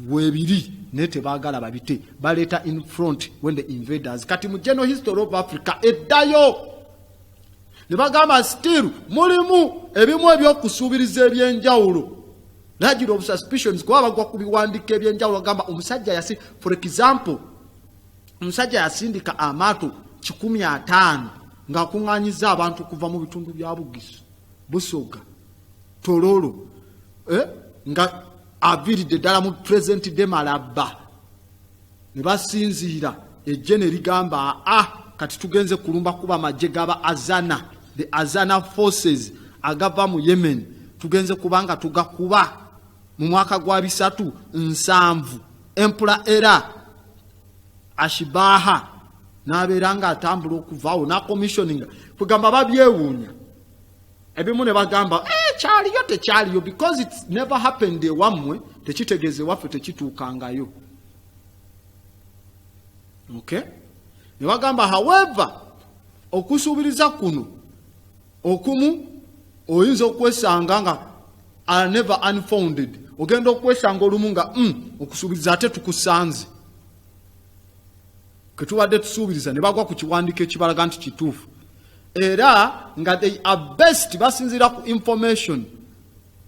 Webiri ne tebaagala babite baleeta in front when the invaders. Kati mu general history of Africa eddayo ne bagamba still mulimu ebimu ebyokusuubiriza ebyenjawulo, level of suspicions kuba bagwa ku biwandiiko ebyenjawulo. Bagamba omusajja for example omusajja yasindika amaato 150 ng'akuŋŋaanyiza abantu kuva mu bitundu bya Bugisu, Busoga, Tororo, nga aviridde ddala mu present de Malaba. Ne basinziira ejje ne ligamba kati tugenze kulumba kuba amagye gaba Azana, the Azana forces agava mu Yemen, tugenze kubanga tugakuba mu mwaka gwa 370. Emperor Era Ashibaha n'abeeranga atambula okuvaawo na commissioning kugamba babyewuunya. Ebimu ne bagamba kyaliyo tekyaliyo, because it never happened ewammwe tekitegeeze waffe tekituukangayo. Okay? Ne bagamba however okusuubiriza kuno okumu oyinza okwesanga nga are never unfounded. Ogenda okwesanga olumu nga okusuubiriza ate tukusanze ketubadde tusuubiriza ne bagwa ku kiwandiiko ekibalaga nti kituufu. Era nga they are best basinziira ku information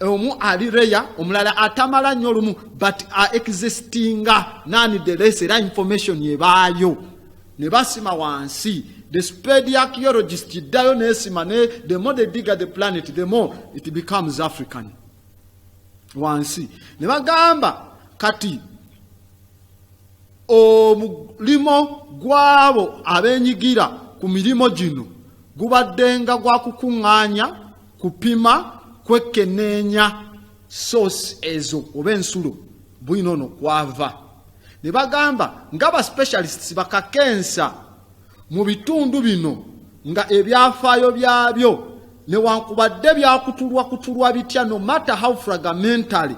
omu ali reya omulala atamala nnyo olumu but existinga nonetheless era information yebaayo ne basima wansi. The spade archaeologist iddayo neesima ne the more they dig at the planet the more it becomes African wansi. Ne bagamba kati omulimo gwabo abenyigira ku mirimo gino gubaddenga gwa kukuŋŋaanya, kupima, kwekenneenya source ezo oba ensulo bwinono kwava. Ne bagamba nga ba specialists bakakensa mu bitundu bino nga ebyafaayo byabyo newankubadde byakutulwa bitya no matter how fragmentary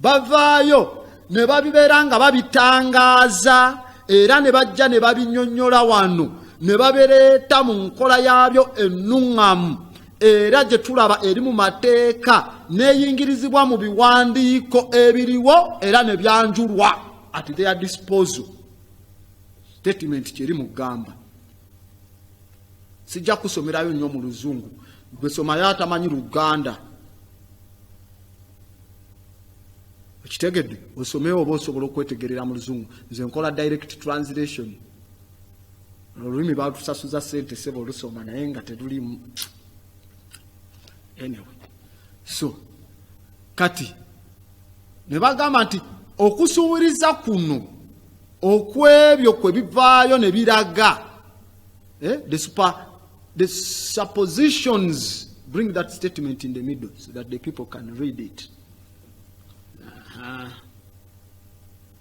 bavaayo ne babibeera nga babitangaaza era ne bajja ne babinnyonnyola wano ne babireeta mu nkola yaabyo ennuŋŋamu era gye tulaba eri mu mateeka neeyingirizibwa mu biwandiiko ebiriwo era ne byanjulwa at their disposal. Statement kyeri mu ggamba. Sijja kusomerayo nnyo mu Luzungu, gwe somayo atamanyi Luganda. Okitegedde osomeyo oba osobola okwetegerera mu Luzungu. Nze nkola direct translation. Olulimi baatusasuza ssente sebo olusoma naye nga terulimu. Anyway. So, kati ne bagamba nti okusuubiriza kuno okwebyo kwe bivaayo ne biraga the suppositions bring that statement in the middle so that the people can read it.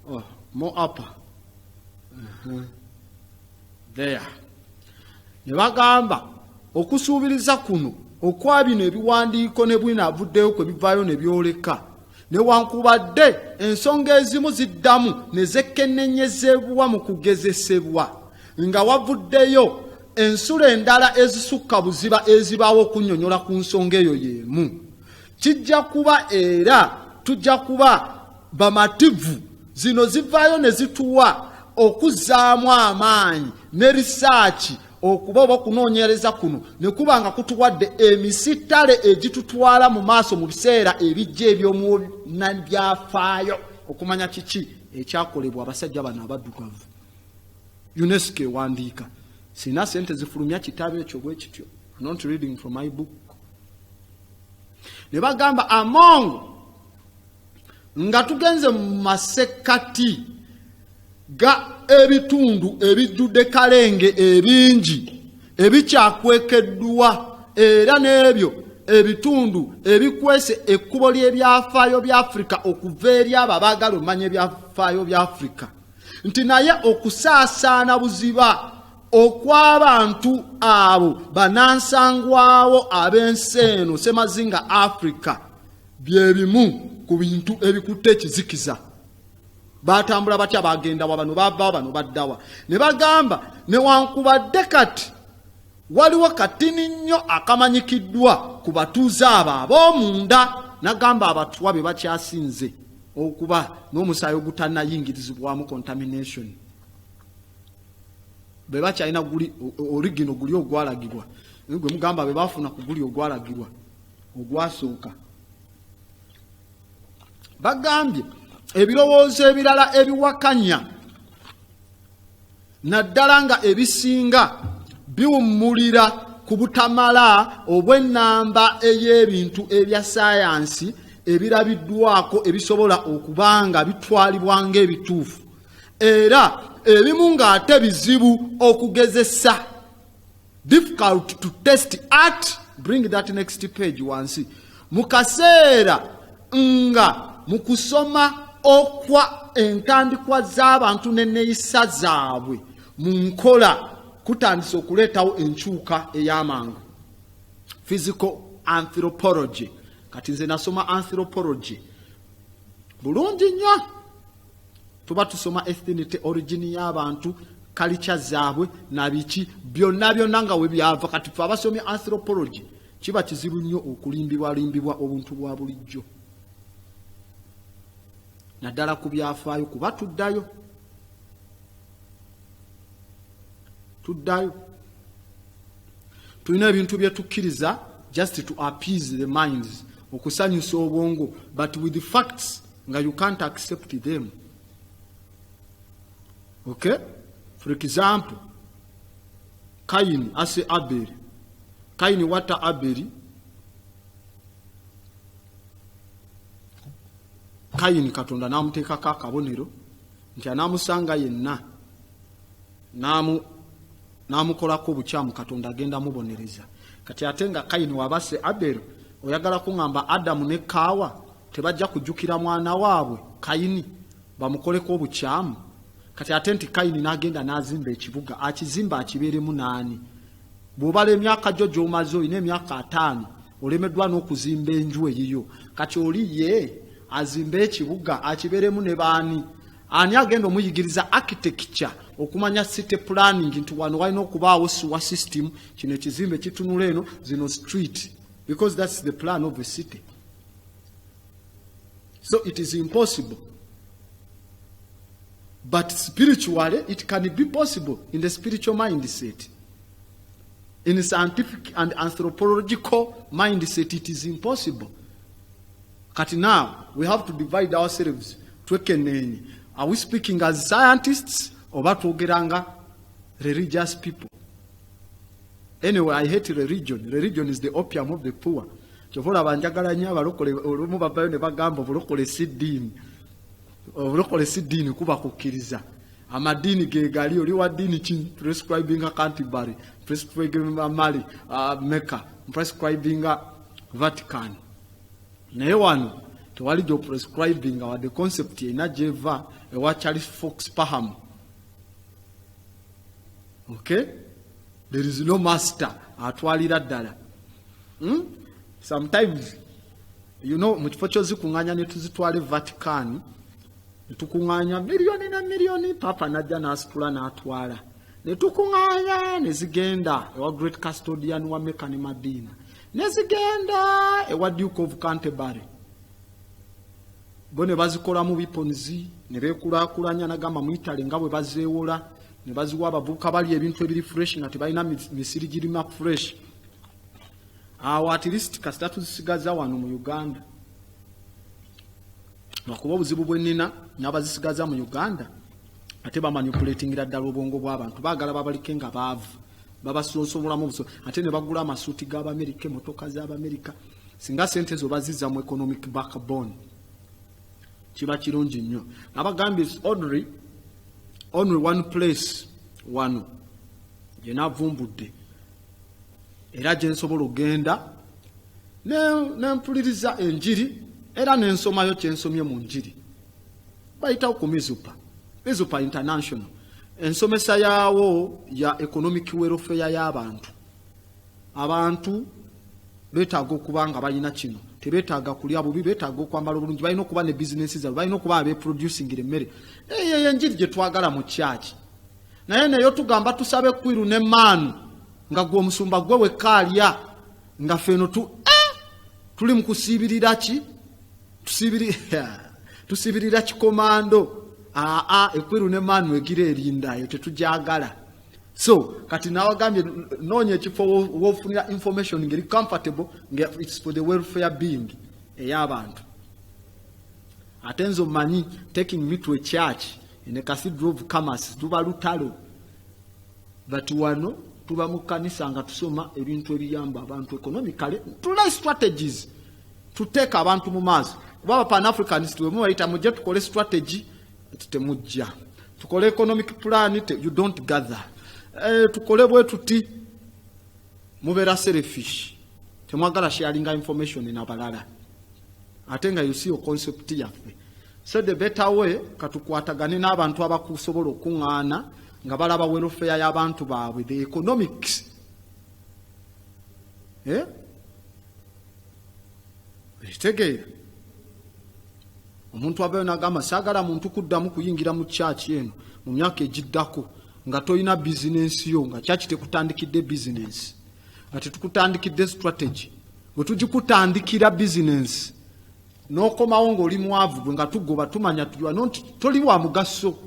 Oh, more upper. There. Ne bagamba okusuubiriza kuno okwa bino ebiwandiiko ne bwinaavuddeyo kwe bivaayo ne byoleka newankubadde ensonga ezimu ziddamu ne zekkennenyezebwa mu kugezesebwa nga wavuddeyo ensulo endala ezisukka buziba ezibaawo okunnyonnyola ku nsonga eyo y'emu. Kijja kuba era tujja kuba bamativu zino zivaayo ne zituwa okuzzaamu amaanyi ne risaaki okuba oba okunoonyereza kuno ne kuba nga kutuwadde emisitale egitutwala mu maaso mu biseera ebijja eby'omunabyafaayo okumanya kiki ekyakolebwa abasajja bano abaddugavu. UNESCO ewandiika sina sente zifulumya kitabo ekyo bwe kityo. Not reading from my book. Ne bagamba among nga tugenze mu masekati ga ebitundu ebijjudde kalenge ebingi ebikyakwekeddwa era n'ebyo ebitundu ebikwese ekkubo ly'ebyafaayo bya Afrika okuva eri abo abaagala omanya ebyafaayo bya Afrika nti naye okusaasaana buziba okw'abantu abo banansangwawo ab'ensi eno semazinga Afrika bye bimu ku bintu ebikutte ekizikiza. Batambula batya bagenda wa bano bava bano baddawa. Ne bagamba newankubadde kati waliwo katini nnyo akamanyikiddwa ku batuuze abo ab'omunda nagamba abatwa be bakyasinze okuba n'omusaayi ogutannayingirizibwamu contamination. Be bakyalina guli origino guli ogwalagirwa gwe mugamba be bafuna ku guli ogwalagirwa ogwasooka. Bagambye ebirowoozo ebirala ebiwakanya naddala nga ebisinga biwummulira ku butamala obw'ennamba ey'ebintu ebya saayansi ebirabiddwako ebisobola okuba nga bitwalibwa ng'ebituufu era ebimu ng'ate bizibu okugezesa. Difficult to test at, bring that next page wansi, mu kaseera nga mu kusoma okwa entandikwa z'abantu n'enneeyisa zaabwe mu nkola kutandise okuleetawo enkyuka ey'amangu. Physical anthropology. Kati nze nasoma anthropology bulungi nnyo. Tuba tusoma ethnicity, origin y'abantu, culture zaabwe na biki byonna nga we byava. Kati fe abasomi anthropology kiba kizibu nnyo okulimbibwa obuntu bwa bulijjo naddala ku byafaayo kuba tuddayo tulina ebintu bye tukkiriza just to appease the minds okusanyusa obwongo, but with the facts nga you can't accept them. Okay? For example, Cain ase Abel. Cain wata Abel. Cain Katonda namuteekako akabonero nti anaamusanga yenna n'amukolako obukyamu Katonda agenda mubonereza. Kati ate nga Cain wabase Abel, oyagala kuŋŋamba Adamu ne Kaawa tebajja kujjukira mwana waabwe Cain bamukoleko obukyamu? Kati ate nti Cain n'agenda n'azimba ekibuga, akizimba akibeeremu naani? Bw'obala emyaka gyo gy'omaze olina emyaka 5 olemeddwa n'okuzimba enju eyiyo. Kati oli ye azimba ekibuga akibeeremu ne baani? Ani agenda omuyigiriza architecture okumanya city planning nti wano walina okubaawo sewer system, kino ekizimbe kitunula eno, zino street, because that's the plan of the city. So it is impossible. But spiritually, it can be possible in the spiritual mindset. In the scientific and anthropological mindset, it is impossible. But now, we have to divide ourselves. Are we speaking as scientists or batugeranga religious people? Anyway, I hate religion. Religion is the opium of the poor. Chovola banjagala nnyo abalokole olumu babayo ne bagamba obulokole si ddiini. Obulokole si ddiini kuba kukkiriza. Amadiini ge gali oli wa ddiini ki prescribing Canterbury, prescribing Mali, Mecca, prescribing Vatican. Naye wano tewali gyo prescribing wa the concept ena gyeva ewa Charles Fox Parham. Okay? There is no master atwalira ddala. Sometimes, you know, mu kifo ky'ozikuŋŋaanya ne tuzitwale Vatican, ne tukuŋŋaanya miliyoni na miliyoni, Papa najja n'asitula n'atwala. Ne tukuŋŋaanya ne zigenda ewa Great Custodian wa Mecca ne Madina. Ne zigenda ewa Duke of Canterbury. Bo ne bazikolamu biponzi, ne beekulaakulanya nagamba mu Italy nga bwe bazeewola, ne baziwa abavubuka bali ebintu ebiri fresh nga tebalina misiri girima fresh. Awo at least kasita tuzisigaza wano mu Uganda. Lwakuba obuzibu bwe nnina n'abazisigaza mu Uganda ate bamanipulatingira ddala obwongo bw'abantu, baagala babalike nga baavu, babasonsomolamu obusobola, ate ne bagula amasuuti g'Abamerika, emmotoka z'Abamerika. Singa sente zo bazizza mu economic backbone, kiba kirungi nnyo. Abagambye is only one place wano gye naavumbudde era gye nsobola ogenda n'empuliriza enjiri era n'ensomayo kye nsomye mu njiri. Bayitawo ku Mizupa International. Ensomesa yaawo ya economic welfare y'abantu. Abantu beetaaga okuba nga balina kino, tebeetaaga kulya bubi, beetaaga okwambala obulungi, balina okuba ne bizinesi zaabwe, balina okuba abeeproducing emmere. Eyo enjiri gye twagala mu kyaki. Naye neyo tugamba tusabe kwiru ne maanu nga gwe omusumba gwe wekaalya nga feno tuli mu kusiibirira ki? Tusiibirira kikomando. Ekwiru ne maanu egira erinda eyo tetujagala. So kati nawagambye noonya ekifo w'ofunira information ngeri comfortable, it's for the welfare being ey'abantu. Ate nze omanyi taking me to a church in a cathedral of commerce tuba lutalo, but wano tuba mu kanisa nga tusoma ebintu ebiyamba abantu economically, tulina strategies tuteeka abantu mu maaso. Kuba Pan-Africanist bwe mubayita mujje tukole strategy, temujja. Tukole economic plan, you don't gather. Tukole bwe tuti mubeera selfish, temwagala sharinga information n'abalala, ate nga you see your concept yaffe. So the better way katukwatagane n'abantu abakusobola okuŋŋaana nga balaba welfare y'abantu baabwe, the economics. Ekitegeera omuntu abayo n'agamba saagala muntu kuddamu kuyingira mu church eno mu myaka egiddako nga toyina bizinensi yo, nga church tekutandikidde bizinensi, ati tukutandikidde strategy. Bwe tugikutandikira bizinensi n'okomawo ng'oli mwavu bwe nga tugoba tumanya nti toli wa mugaso.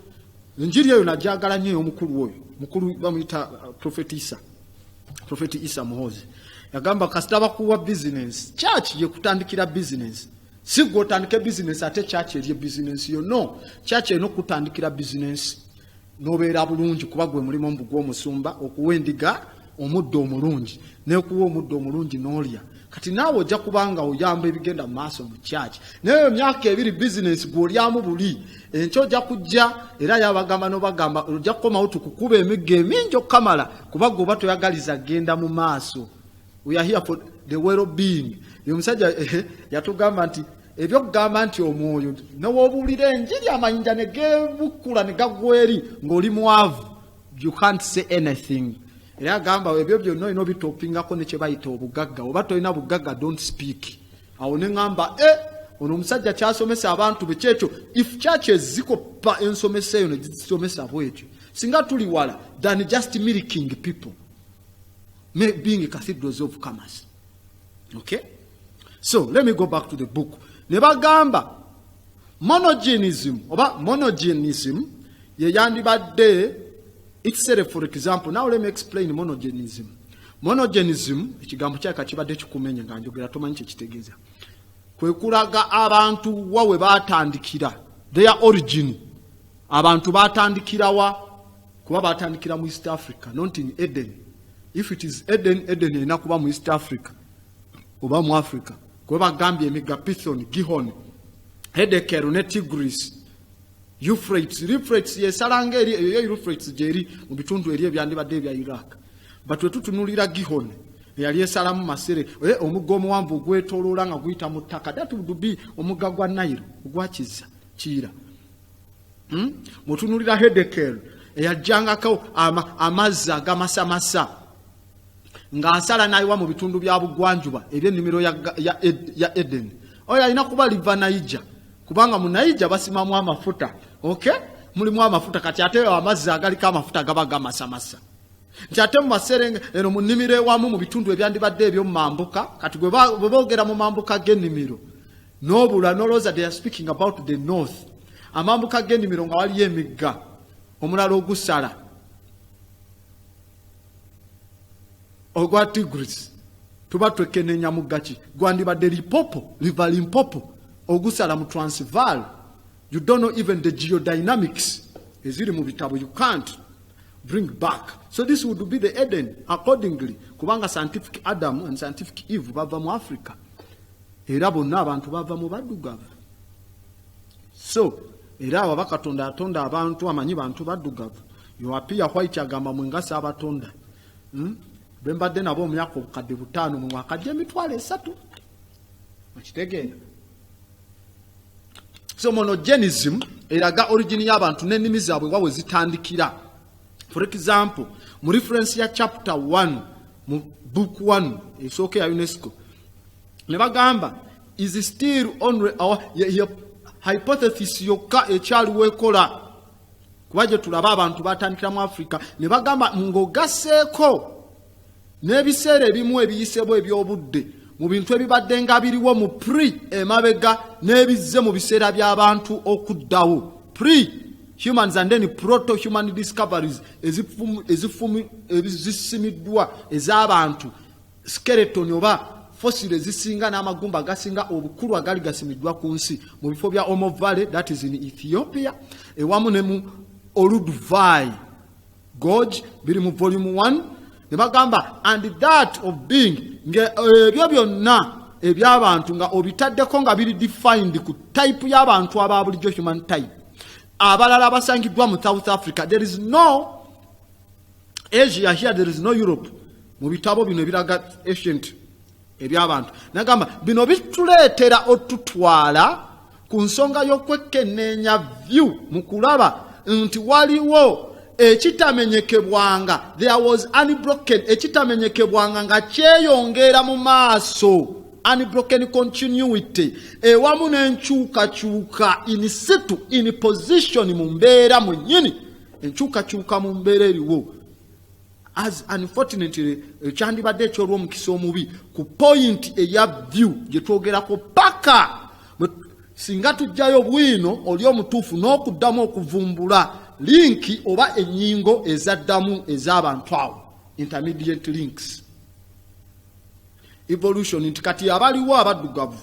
Enjiri eyo najagala nnyo ey'omukulu oyo, mukulu bamuyita Prophet Isa Muhoozi. yagamba kasita bakuwa business church ye kutandikira business si gwe otandike business ate church eri business yo no church eno kutandikira business nobeera bulungi kuba gwe mulimo mbu gw'omusumba okuwendiga omuddo omulungi n'ekuwa omuddo omulungi n'olya kati naawe ojja kubanga oyamba ebigenda mu maaso mu church naye emyaka ebiri business gw'olyamu buli enkyo ojja kujja era yabagamba n'obagamba ojja kukomawo tukukuba emigga emingi okukamala kuba gwe oba toyagaliza genda mu maaso we are here for the well-being omusajja yatugamba nti ebyokugamba nti omwoyo newobuulira enjiri amayinja ne geebukula ne gaggweri ng'oli mwavu you can't say anything era agamba ebyo byonna olina obitoppingako ne kye bayita obugagga oba tolina bugagga don't speak awo ne ŋŋamba ono omusajja kyasomesa abantu be kyekyo if churches zikopa ensomesa eyo ne zisomesa bwetyo singa tuli wala than just milking people being cathedrals of commerce. Okay? So, let me go back to the book. Nebagamba, monogenism, ye yandibadde itself, for example. Now let me explain monogenism. Monogenism, ekigambo kyaka kibadde kikumenya nga njogera tomanyi kye kitegeeza. Kwe kulaga abantu wawe batandikira, their origin. Abantu batandikira wa, kuba batandikira mu East Africa, not in Eden. If it is Eden erina kuba mu East Africa oba mu Africa kuba bagambye emigga Pithon, Gihon, Hedekeru ne Tigris, Euphrates yesalanga eri Euphrates jeri mu bitundu eri ebyandibadde ebya Iraq but wetutunulira Gihon yali esalamu masere omugga omuwanvu ogwetoloola nga guyita mu ttaka that would be omugga gwa Nile ogwakiza kiira mutunulira Hedekeru eyajjangako amazzi agamasamasa ng'asala n'ayiwa mu bitundu bya bugwanjuba eby'ennimiro ya Eden oyo alina kuba liva Naija kubanga mu Naija basimamu amafuta okay mulimu amafuta kati ate amazzi agaliko amafuta gaba gamasamasa nti ate mu maserenge eno mu nnimiro ewamu mu bitundu ebyandibadde eby'omu mambuka kati bwe boogera mu mambuka g'ennimiro n'obula n'olowooza they are speaking about the north amambuka g'ennimiro nga waliyo emigga omulala ogusala ogwa Tigris tuba twekenenya mugaki gwandibadde River Limpopo ogusala mu Transvaal you don't know even the geodynamics eziri mu bitabo you can't bring back so this would be the Eden accordingly kubanga scientific Adam and scientific Eve bava mu Africa era bonna abantu bava mu baddugavu so era abo bakatonda atonda abantu amanyi bantu baddugavu you appear white agamba mwengasa abatonda bembadde nabo omyaka obukadde 5 mu mwaka gy'emitwalo 3 okitegeera so monogenism eraga origin y'abantu n'ennimi zaabwe wawe zitandikira for example mu reference ya chapter 1 mu book 1 esooka ya UNESCO ne bagamba is still on our hypothesis yokka ekyaliwo ekola kuba gye tulaba abantu batandikira mu Africa ne bagamba ng'ogasseeko n'ebiseera ebimu ebiyisebwa eby'obudde mu bintu ebibadde nga biriwo mu emabega n'ebizze mu biseera by'abantu okuddawo humans and then proto-human discoveries ezisimiddwa ez'abantu skeleton oba fossile ezisinga n'amagumba agasinga obukulu agali gasimiddwa ku nsi mu bifo bya Omo Valley that is in Ethiopia ewamu ne mu Olduvai Gorge biri mu volume 1 ne bagamba and that of being ebyo byonna eby'abantu nga obitaddeko nga biri defined ku type y'abantu aba bulijjo human type abalala abasangiddwa mu South Africa there is no Asia here there is no Europe mu bitabo bino ebiraga ancient eby'abantu nagamba bino bituleetera otutwala ku nsonga y'okwekenneenya view mu kulaba nti waliwo ekitamenyekebwanga there was unbroken ekitamenyekebwanga nga kyeyongera mu maaso unbroken continuity ewamu n'enkyukakyuka in situ in position mu mbeera mu nnyini enkyukakyuka mu mbeera eriwo as unfortunately kyandibadde ekyolw'omukisa omubi ku point eya view gye twogerako paka singa tujjayo bwino oli omutuufu n'okuddamu okuvumbula linki oba ennyingo ezaddamu ez'abantu awo intermediate links evolution nti kati abaliwo abaddugavu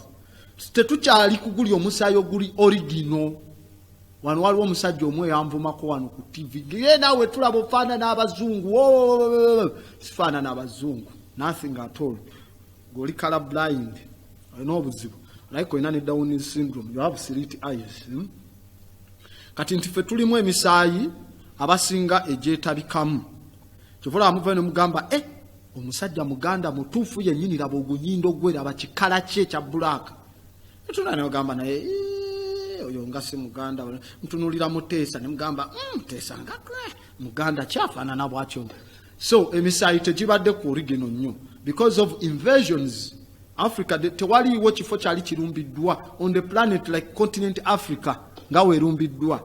tetukyali kuguli omusaayi oguli original. Wano waliwo omusajja omwe yanvumako wano ku TV. Naawe tulaba ofaanana abazungu. Sifaanana abazungu. Nothing at all. Goli color blind. Olina obuzibu. Like olina ne Down syndrome. You have slitty eyes. Kati nti ffe tulimu emisaayi abasinga egyetabikamu. Kyovula amuva ne mugamba omusajja muganda mutuufu yennyini laba ogunyindo gwe laba kikala kye ekya bbulaaka. Etuna ne ogamba naye oyo nga si muganda. Ntunulira Muteesa ne mugamba Muteesa nga muganda kyafaanana bw'atyo. So emisaayi tegibadde ku original nnyo because of invasions. Africa tewaliiwo kifo kyali kirumbiddwa on the planet like continent Africa nga weerumbiddwa.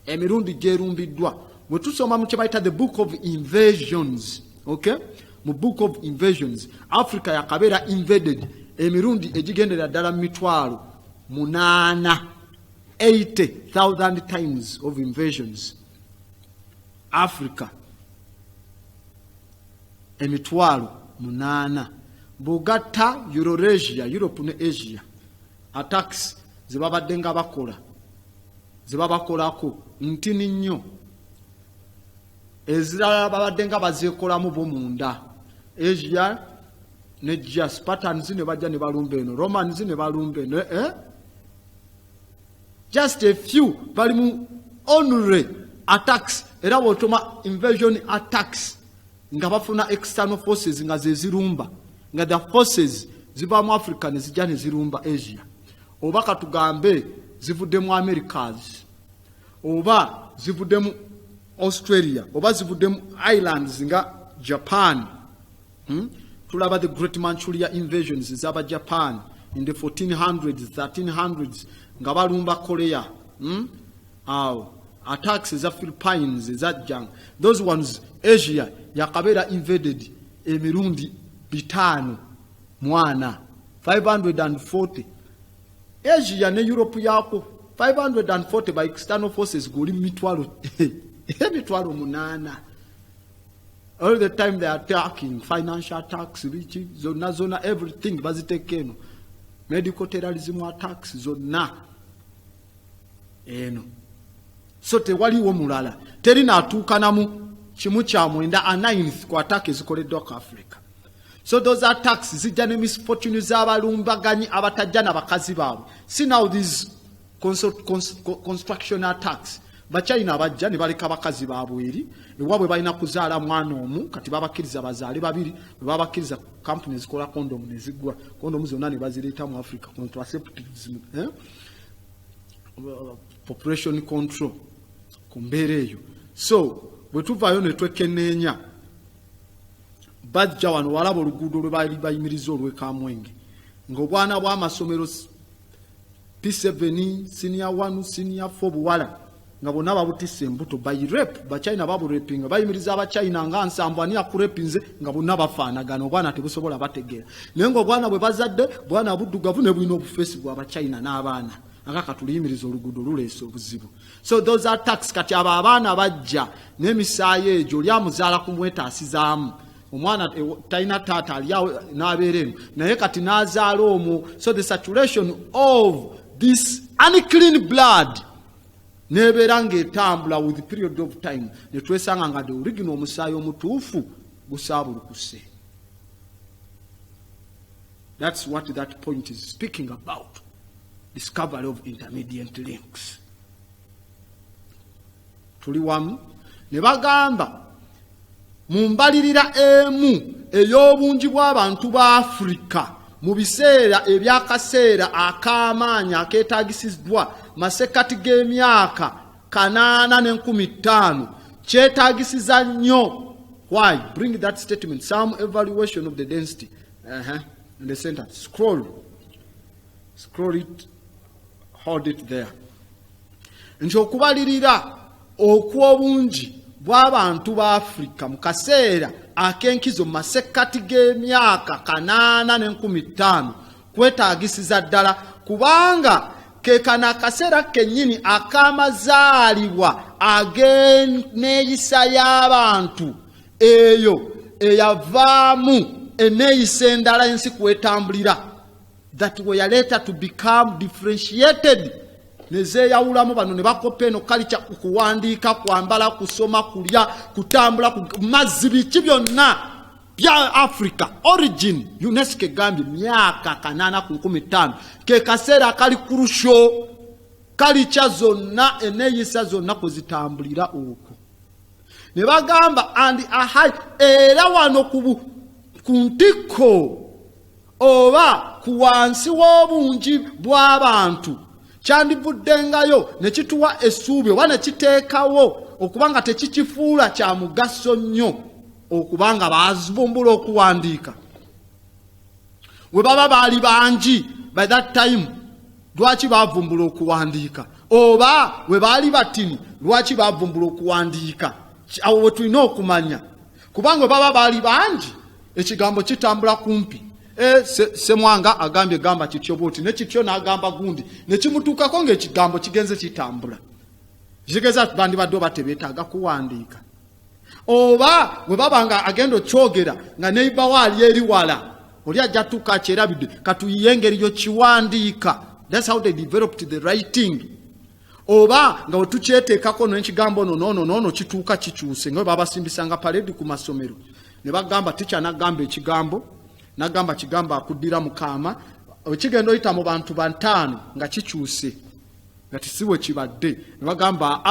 Emirundi gyerumbiddwa. Bwe tusoma mu kye bayita the book of invasions. Okay? Mu book of invasions Africa yakabeera invaded emirundi egigendera ddala mitwalo 80,000 times of invasions. Africa emitwalo 8. Bugata Eurasia, Europe ne Asia. Attacks zibabadde nga bakola. Zibabakolako ntini nnyo. Ezirala babadde nga bazeekolamu bo munda. Asia ne Spartans ne bajja ne balumba eno. Romans ne balumba eno. Just a few bali mu honorary attacks. Era wotoma invasion attacks nga bafuna external forces nga zezirumba. Nga the forces ziba mu Africa ne zijja ne zirumba Asia. Oba katugambe zivudde mu Americas. Oba zivudde mu Australia. Oba zivudde mu islands nga Japan. Tulaba the Great Manchuria invasions zaba Japan in the 1400s, 1300s. Nga balumba Korea. Attacks za Philippines za Jang. Those ones Asia yakabera invaded emirundi 5 mwana 540. Asia ne Europe yako 540 by external forces guli mitwalo 8. All the time they are attacking, financial attacks, zona everything bazitekeno. Medical terrorism attacks zona eno. So tewaliwo mulala teri natuukanamu kimu kya mwenda a 9th ku attack ezikoleddwa ku Africa. So those attacks zijja ne misfortune z'abalumbaganyi abatajja n'abakazi baabwe. See now these construction attacks. Bachina abajja ne baleka bakazi baabwe eri ewaabwe balina kuzaala mwana omu kati babakkiriza bazaale babiri babakkiriza companies zikola condom ne ziggwa condom zonna ne bazireeta mu Africa contraceptives population control ku mbeera eyo. So bwe tuvaayo ne twekenneenya bajja wano walaba oluguudo lwe baali bayimiriza olw'ekamwenge ng'obwana bw'amasomero P7 senior 1 senior 4 buwala nga bonna babutisse embuto by rape. Bachina baburepinga bayimiriza abachina nga nsambu ani akurepinze nga bonna bafaanagana obwana tebusobola bategeera naye ng'obwana bwe bazadde bwana buddugavu ne bulina obufeesi bwa bachina n'abaana nga katuliyimiriza oluguudo luleese obuzibu. So those attacks kati abo abaana bajja n'emisaayi egyo lyamuzaala kumwetaasizaamu omwana talina taata aliawo n'abeera eno naye kati n'azaala omwo. So the saturation of this unclean blood nebeera ng'etambula with the period of time ne twesanga nga the original omusaayi omutuufu gusaabulukuse. That's what that point is speaking about. Discovery of intermediate links. Tuli wamu ne bagamba mu mbalirira emu ey'obungi bw'abantu ba Afrika mu biseera ebyakaseera ak'amaanyi akeetaagisiddwa masekati g'emyaka 8,15 kyetaagisiza nnyo. Why? Bring that statement. Some evaluation of the density. In the center. Scroll it. Hold it there. Nti okubalirira okw'obungi bw'abantu ba Afrika mu kaseera ak'enkizo mu masekati g'emyaka 8,15 kwetaagisiza ddala kubanga ke kana akaseera kennyini ak'amazaalibwa ag'enneeyisa y'abantu eyo eyavaamu eneeyisa endala ensi kwetambulira that were later to become differentiated nezeeyawulamu bano ne bakopa eno kalica kuwandiika kwambala kusoma kulya kutambula mazzi biki byonna bya Africa origin UNESCO egambye myaka 815 ke kaseera kali kurusho kalica zonna eneeyisa zonna kuzitambulira okwo ne bagamba and ahai era wano ku ntikko oba ku wansi w'obungi bw'abantu kyandivuddengayo ne kituwa essuubi oba ne kiteekawo okubanga tekikifuula kya mugaso nnyo okubanga bazivumbula okuwandiika we baba baali bangi by that time lwaki bavumbula okuwandiika oba we baali batini lwaki bavumbula okuwandiika awo we tulina okumanya kubanga we baba baali bangi ekigambo kitambula kumpi semwanga agambye gamba kityo bwoti ne kityo n'agamba gundi ne kimutuukako ng'ekigambo kigenze kitambula kigeza bandi badde batebeetaaga kuwandiika oba bwe baba nga agenda okyogera nga neiba waali eri wala oli ajja tuuka akyerabidde katuyiye engeri yo kiwandiika. That's how they developed the writing. Oba nga wetukyeteekako n'ekigambo nono kituuka kikyuse nga bwe babasimbisanga paredi ku masomero ne bagamba ticca n'agamba ekigambo n'agamba kigambo akuddira mukama ekigenda oyita mu bantu bantaano nga kikyuse nga tisiwe kibadde ne bagamba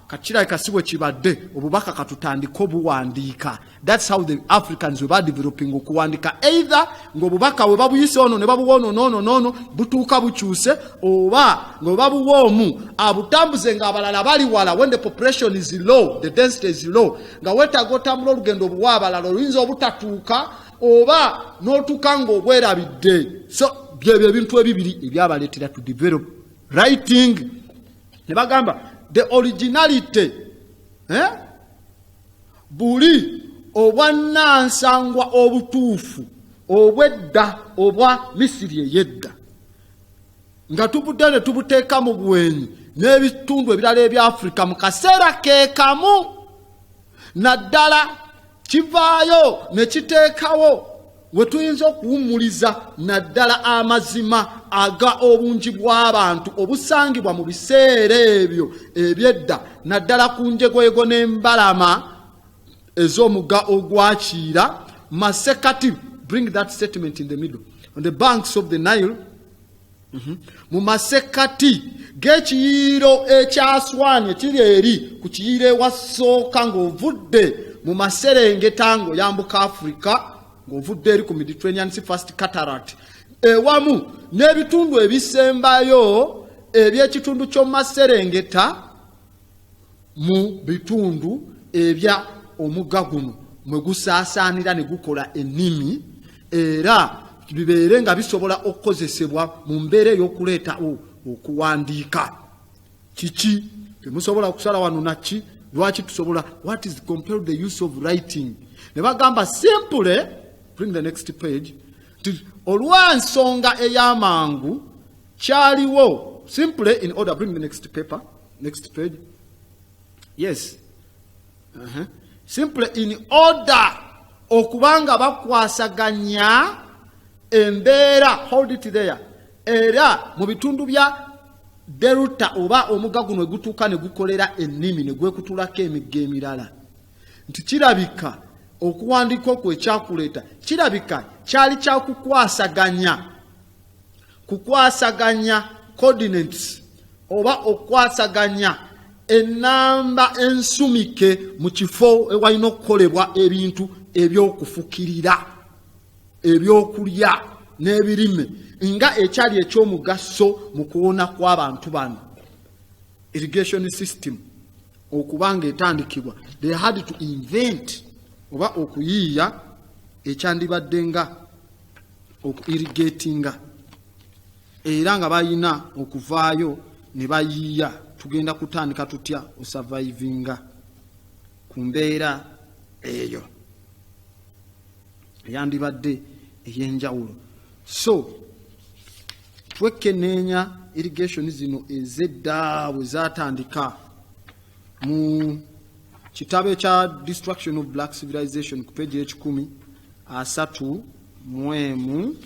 kakirabika siwe kibadde obubaka katutandika obuwandiika. That's how the Africans were developing okuwandiika either ng'obubaka we babuyise ono ne babuwa ono butuuka bukyuse oba nga babuwa omu abutambuze ng'abalala bali wala when the population is low, the density is low, nga weetaaga otambula olugendo obuwa abalala oluyinza obutatuuka oba n'otuuka ng'obwerabidde. So byebyo ebintu ebibiri ebyabaleetera to develop writing. Ne bagamba the originality buli obwannansangwa obutuufu obwedda obwa Misiri eyedda nga tubudde ne tubuteeka mu bwenyi n'ebitundu ebirala ebya Africa mu kaseera ke kamu naddala kivaayo ne kiteekawo we tuyinza okuwummuliza naddala amazima aga obungi bw'abantu obusangibwa mu biseera ebyo ebyedda naddala ku njegoyego n'embalama ez'omugga ogwakiira masekati. Bring that statement in the middle. On the banks of the Nile, mu masekati g'ekiyiro ekyaswanye kiri eri ku kiyiro ewasooka ng'ovudde mu maserengeta ng'oyambuka Africa ng'ovudde eri ku Mediterranean Sea First Cataract ewamu n'ebitundu ebisembayo eby'ekitundu ky'omumaserengeta mu bitundu ebya omugga guno mwe gusaasaanira ne gukola ennimi era bibeere nga bisobola okukozesebwa mu mbeera ey'okuleeta okuwandiika. Kiki temusobola kusala wano naki lwaki tusobola what is compared the use of writing ne bagamba simple. Bring the next page. Olwansonga ey'amangu kyaliwo simple in order. Bring the next paper, next page. Yes. Simple in order okubanga bakwasaganya embeera. Hold it there. Era mu bitundu bya delta oba omugga guno egutuuka ne gukolera ennimi ne gwekutulako emigga emirala nti kirabika okuwandiika okwo ekyakuleeta kirabika kyali kukwasaganya coordinates oba okwasaganya ennamba ensumike mu kifo ewalina okukolebwa ebintu ebyokufukirira ebyokulya n'ebirime nga ekyali ekyomugaso mu kuwona kw'abantu bano. Irrigation system okubanga etandikibwa they had to invent oba okuyiiya ekyandibadde nga oku-irrigatinga era nga bayina okuvaayo ne bayiiya tugenda kutandika tutya osurvivinga ku mbeera eyo eyandibadde ey'enjawulo. So twekenneenya irrigation zino ez'edda bwe zaatandika mu kitabo ekya Destruction of Black Civilization ku peegi 130 mwemu.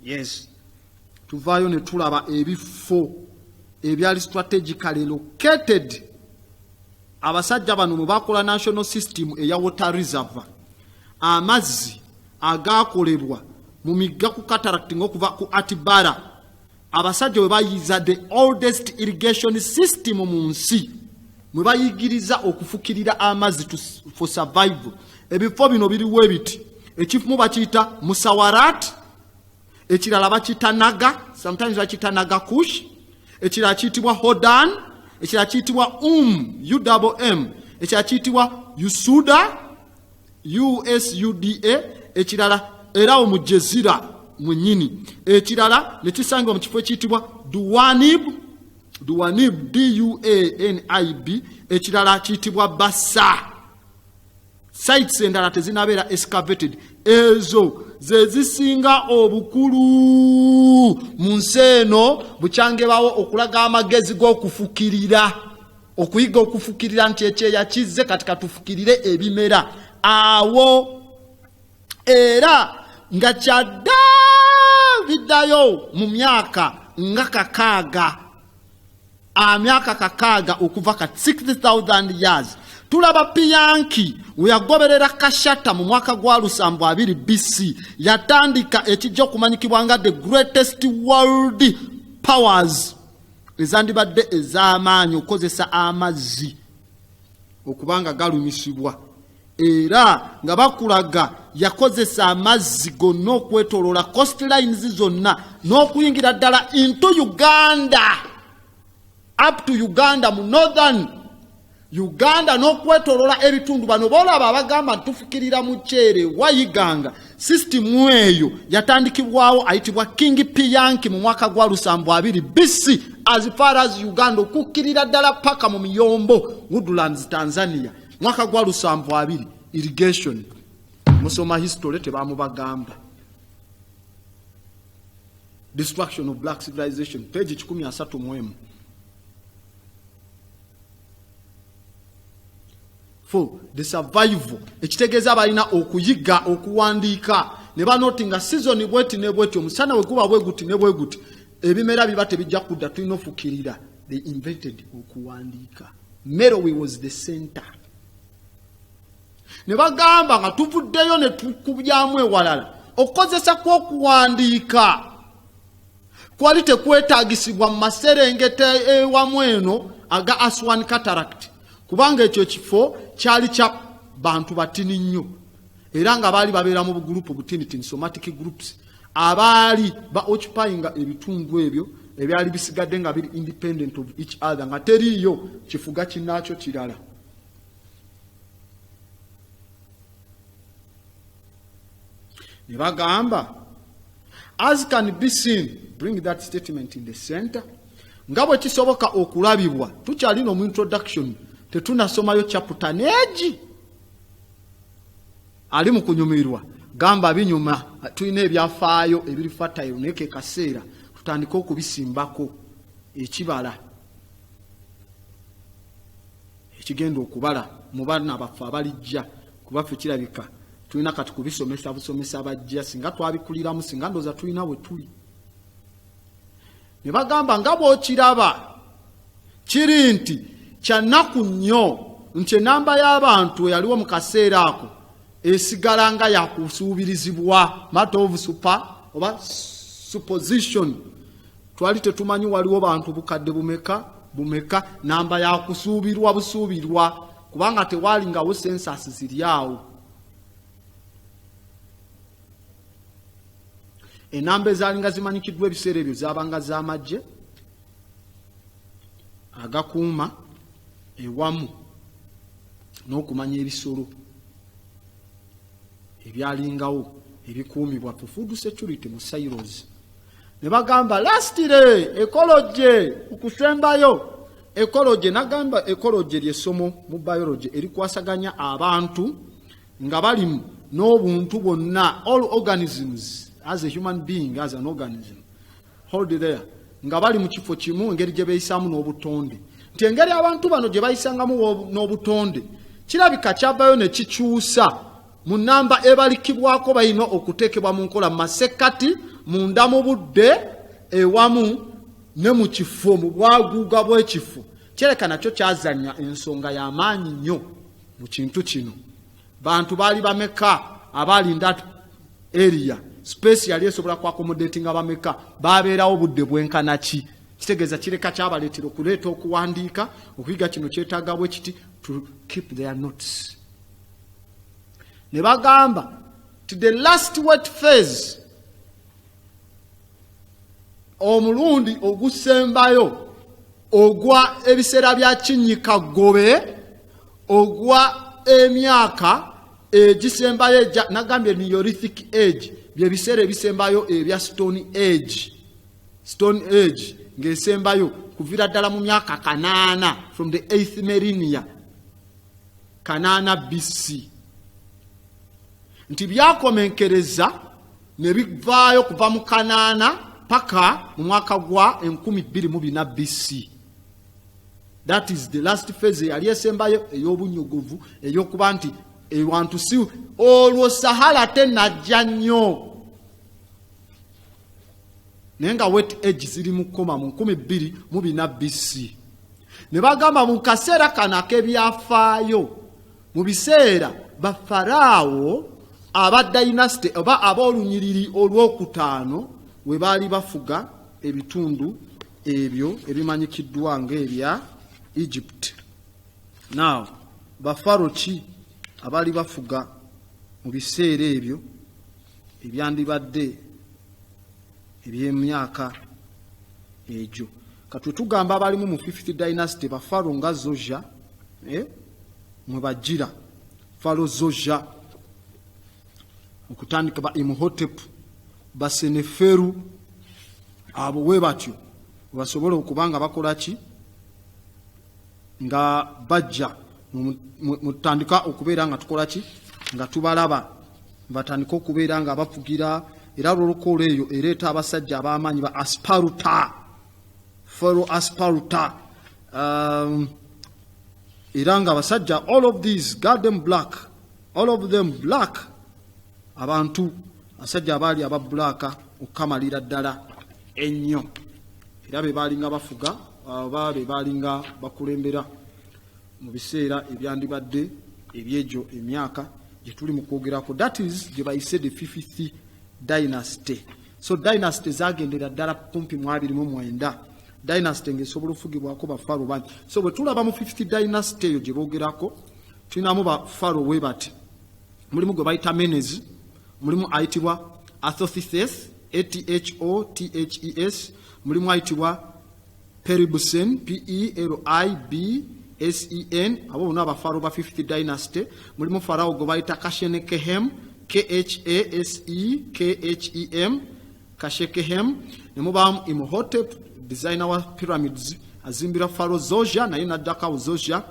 Yes. Tuvaayo ne tulaba ebifo ebyali strategically located. Abasajja bano mwe bakola national system eya water reserve. Amazzi agakolebwa mu migga ku cataract ng'okuva ku Atibara. Abasajja we bayiza the oldest irrigation system mu nsi. Mwe bayigiriza okufukirira amazzi for survival. Ebifo bino biriwo ebiti. Ekifumu bakiyita Musawarat. Ekirala bakiyita Naga. Sometimes bakiyita Naga Kush. Ekirala kiyitibwa Hodan. Ekirala kiyitibwa UWM. Ekirala kiyitibwa Usuda. USUDA. Ekirala era mu Jezira mwennyini. Ekirala ne kisangibwa mu kifo ekiyitibwa Duwanib. Duwanib, DUANIB. Ekirala kiyitibwa Bassa. Sites endala tezinabeera excavated. Ezo ze zisinga obukulu mu nsi eno bukyangebawo okulaga amagezi g'okufukirira. Okuyiga okufukirira nti ekyeya kizze kati katufukirire ebimera. Awo era nga kyadda biddayo mu myaka nga kakaaga. Myaka kakaaga okuva ka 60,000 years. Tulaba Piyanki we yagoberera Kashata mu mwaka gwa 720 BC yatandika ekijja okumanyikibwa nga the greatest world powers ezandibadde ez'amaanyi okozesa amazzi okubanga galumisibwa. Era nga bakulaga yakozesa amazzi gonna okwetoloola coastlines zonna n'okuyingira ddala into Uganda, up to Uganda mu northern Uganda n'okwetoloola ebitundu bano boolaba abagamba tufukirira mu kyere wayiganga. System eyo yatandikibwawo ayitibwa King Piyanki mu mwaka gwa 720 BC as far as Uganda okukkirira ddala paka mu Miyombo, Woodlands, Tanzania. Mwaka gwa 720 irrigation. Musoma history tebamubagamba. Destruction of black civilization, page 13. For the survival, ekitegeeza balina okuyiga okuwandiika ne banotinga season bweti ne bweti omusana we kuba bweguti ne bweguti ebimera biba tebijja kudda tulina ofukirira. They invented okuwandiika. Merowe was the center. Ne bagamba nga tuvuddeyo ne tukubyamu ewalala okukozesa kw'okuwandiika kwali tekwetaagisibwa mu maserengeta ewamu eno aga Aswan Cataract. Kubanga ekyo kifo kyali kya bantu batini nnyo era nga baali babeera mu bugrupu butinitini, somatic groups, abaali ba occupying ebitundu ebyo ebyali bisigadde nga biri independent of each other nga teriiyo kifuga kinnaakyo kirala. Ne bagamba as can be seen, bring that statement in the center, nga bwe kisoboka okulabibwa. Tukyalina mu introduction tetunasomayo chapter neegi ali mu kunyumirwa gamba binyuma tulina ebyafaayo ebiri fatayo neke kaseera tutandika okubisimbako ekibala ekigenda okubala mu baana baffe abalijja kubaffe kirabika tulina kati kubisomesa busomesa abajja singa twabikuliramu singa ndoza tulina we tuli. Ne bagamba nga bw'okiraba kiri nti kyannaku nnyo nti enamba y'abantu eyaliwo mu kaseera ako esigala nga yakusuubirizibwa, matter of super oba supposition. Twali tetumanyi waliwo bantu bukadde bumeka namba yakusuubirwa busuubirwa kubanga tewalingawo census ziri awo. Enamba ezalinga zimanyikiddwa ebiseera ebyo zaabanga z'amagye agakuuma ewamu n'okumanya ebisolo ebyalingawo ebikuumibwa for food security mu silos. Ne bagamba lastly ecology okusembayo ecology. Nagamba ecology ly'essomo mu biology erikwasaganya abantu nga bali n'obuntu bonna, all organisms as a human being, as an organism, hold there, nga bali mu kifo kimu engeri gye beeyisaamu n'obutonde. Nti engeri abantu bano gye bayisangamu n'obutonde kirabika kyavayo ne kikyusa mu namba ebalikibwako balina okuteekebwa mu nkola masekati munda mu budde ewamu ne mu kifo mu bwaguuga bw'ekifo. Kyereka nakyo kyazanya ensonga y'amaanyi nnyo mu kintu kino. Bantu baali bameka abalinda area space yali esobola ku accommodating abameka babeerawo budde bwenkana ki. Kitegeeza kireka kyabaleetera okuleeta okuwandiika okuyiga kino kyetaaga bwe kiti to keep their notes. Ne bagamba to the last wet phase, omulundi ogusembayo ogwa ebiseera bya kinnyika gobe ogwa emyaka egisembayo nagambye Neolithic age bye biseera ebisembayo ebya Stone Age ng'esembayo kuvira ddala mu myaka 8 from the 8th millennium 8 BC. Nti byakomenkereza ne bivaayo kuva mu 8 paka mu mwaka gwa 2024 BC. That is the last phase yali esembayo ey'obunyogovu ey'okuba nti ewantu si olwo Sahara tenajja nnyo naye nga wet age ziri mu koma mu 2024 BC. Ne bagamba mu kaseera kano ak'ebyafaayo mu biseera bafaraawo aba dynasty oba ab'olunyiriri olw'okutaano we baali bafuga ebitundu ebyo ebimanyikiddwa ng'ebya Egypt. Now bafaro ki abaali bafuga mu biseera ebyo ebyandibadde eby'emyaka egyo? Katwe tugamba abalimu mu 5th dynasty bafaro nga Zoja mwe bajira Faro Zoja okutandika ba Imhotep ba Seneferu abo we batyo basobola okubanga bakola ki nga bajja mutandika okubeera nga tukola ki nga tubalaba batandika okubeera nga bafugira era lw'olukola eyo ereeta abasajja ab'amaanyi ba Asparuta Pharaoh Asparuta era nga abasajja all of these got them black, all of them black. Abantu asajja abaali aba black okukamalira ddala ennyo era be baalinga bafuga oba be baalinga bakulembera mu biseera ebyandibadde ebyegyo emyaka gye tuli mu kwogerako. That is gye bayise the 5th dynasty. So dynasty zagendera ddala kumpi mu 29 dynasty ng'esobola okufugibwako bafaro bangi. So bwe tulaba mu 5th dynasty eyo gye boogerako tulinamu bafaro we bati. Mulimu gwe bayita Menes, mulimu ayitibwa Athothes, Athotes, mulimu ayitibwa Peribusen, Peribsen, abo bonna abafaro ba 5th dynasty. Mulimu Farao gwe bayita Kashenekehem, Khesekhem, Kashekehem. Ne mubaamu Imhotep, designer wa pyramids, azimbira Pharaoh Zoja naye n'addako Zoja.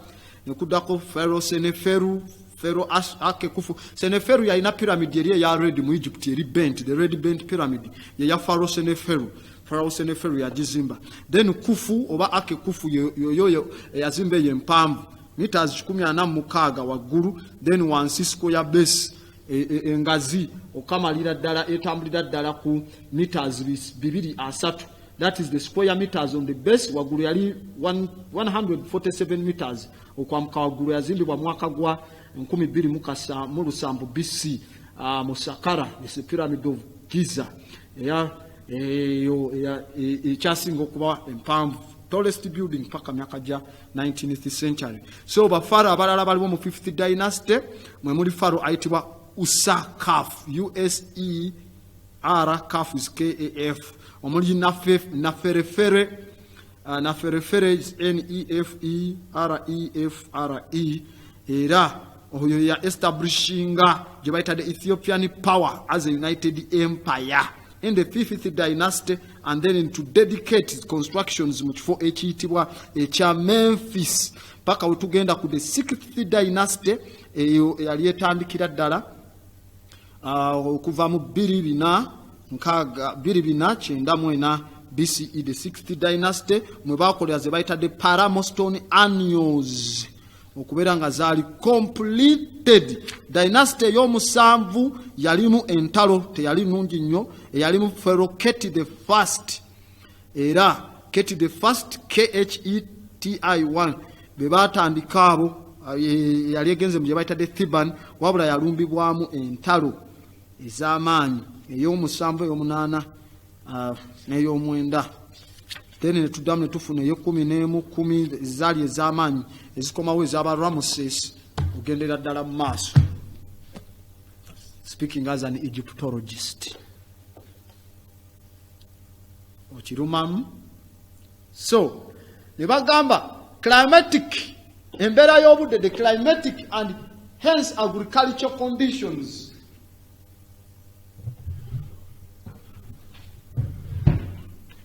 Ne kuddako Pharaoh Seneferu, Pharaoh Akekufu. Seneferu yalina pyramid yali eya red mu Egypt eri bent, the red bent pyramid ye ya Pharaoh Seneferu. Pharaoh Seneferu yagizimba. Then Kufu oba Akekufu yoyo yazimba empanvu meters 146 waggulu, then wansi square base engazi okamalira ddala etambulira ddala ku meters 230. That is the square meters on the base. Waggulu yali 147 meters okwamuka waggulu yazimbibwa mwaka gwa 2007 BC mu Saqqara, the pyramid of Giza. Ekyasinga okuba empanvu, tallest building paka myaka gya 19th century. So bafaro abalala baliwo mu 5th dynasty mwe muli faro ayitibwa Usakaf, USER, Kaf is KAF. Omuli Naferefere, Naferefere is NEFEREFRE. Era oyo ya establishinga gye bayita the Ethiopian power as a united empire in the 5th dynasty, and then to dedicate constructions mu kifo ekiyitibwa ekya Memphis paka wetugenda ku the 6th dynasty eyo yali etandikira ddala okuva mu 294 BCE, the 6th dynasty mwe bakolera ze bayita the Paramostone Annals okubeera nga zaali completed. Dynasty ey'omusanvu yalimu entalo teyali nnungi nnyo, eyalimu Pharaoh Keti the first, era Keti the first KHETI1 be baatandika abo yali egenze mu gye bayitadde Theban, wabula yalumbibwamu entalo ez'amaanyi ey'omusanvu ey'omunaana n'ey'omwenda. Then ne tuddamu ne tufuna ey'ekkumi n'emu, 10 zaali ez'amaanyi ezikomawo ez'aba Ramesses ogendera ddala mu maaso. Speaking as an Egyptologist. Okirumamu? So, ne bagamba climatic, embeera y'obudde, the climatic and hence agricultural conditions.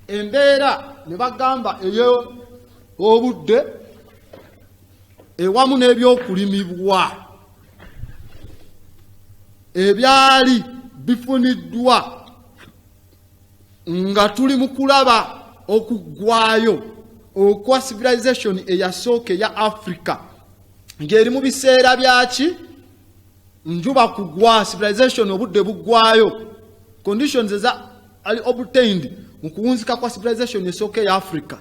Embeera ne bagamba ey'obudde ewamu n'ebyokulimibwa ebyali bifuniddwa nga tuli mu kulaba okuggwaayo okwa civilization eyasooka eya Africa ng'eri mu biseera byaki njuba kugwa, civilization obudde buggwaayo, conditions eza ali obtained mu kuwunzika kwa civilization esooka eya Africa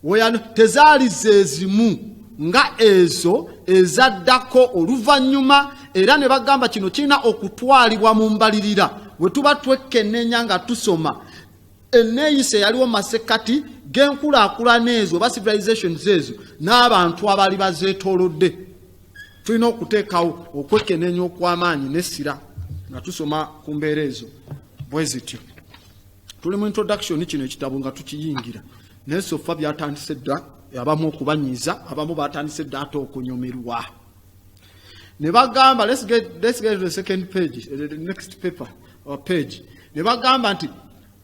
weyano tezaali zezimu nga ezo ezaddako oluvannyuma, era ne bagamba kino kirina okutwalibwa mu mbalirira we tuba twekkenneenya nga tusoma enneeyisa eyaliwo masekati g'enkulaakulana ezo oba civilizations ezo n'abantu abaali bazeetoolodde. Tulina okuteekawo okwekkenneenya okw'amaanyi n'essira nga tusoma ku mbeera ezo bwe zityo. Tuli mu introduction kino ekitabo nga tukiyingira naye sofa byatandise dda abamu okubanyiiza, abamu batandise dda ate okunyomerwa. Ne bagamba let's get to the second page, the next paper or page. Ne bagamba nti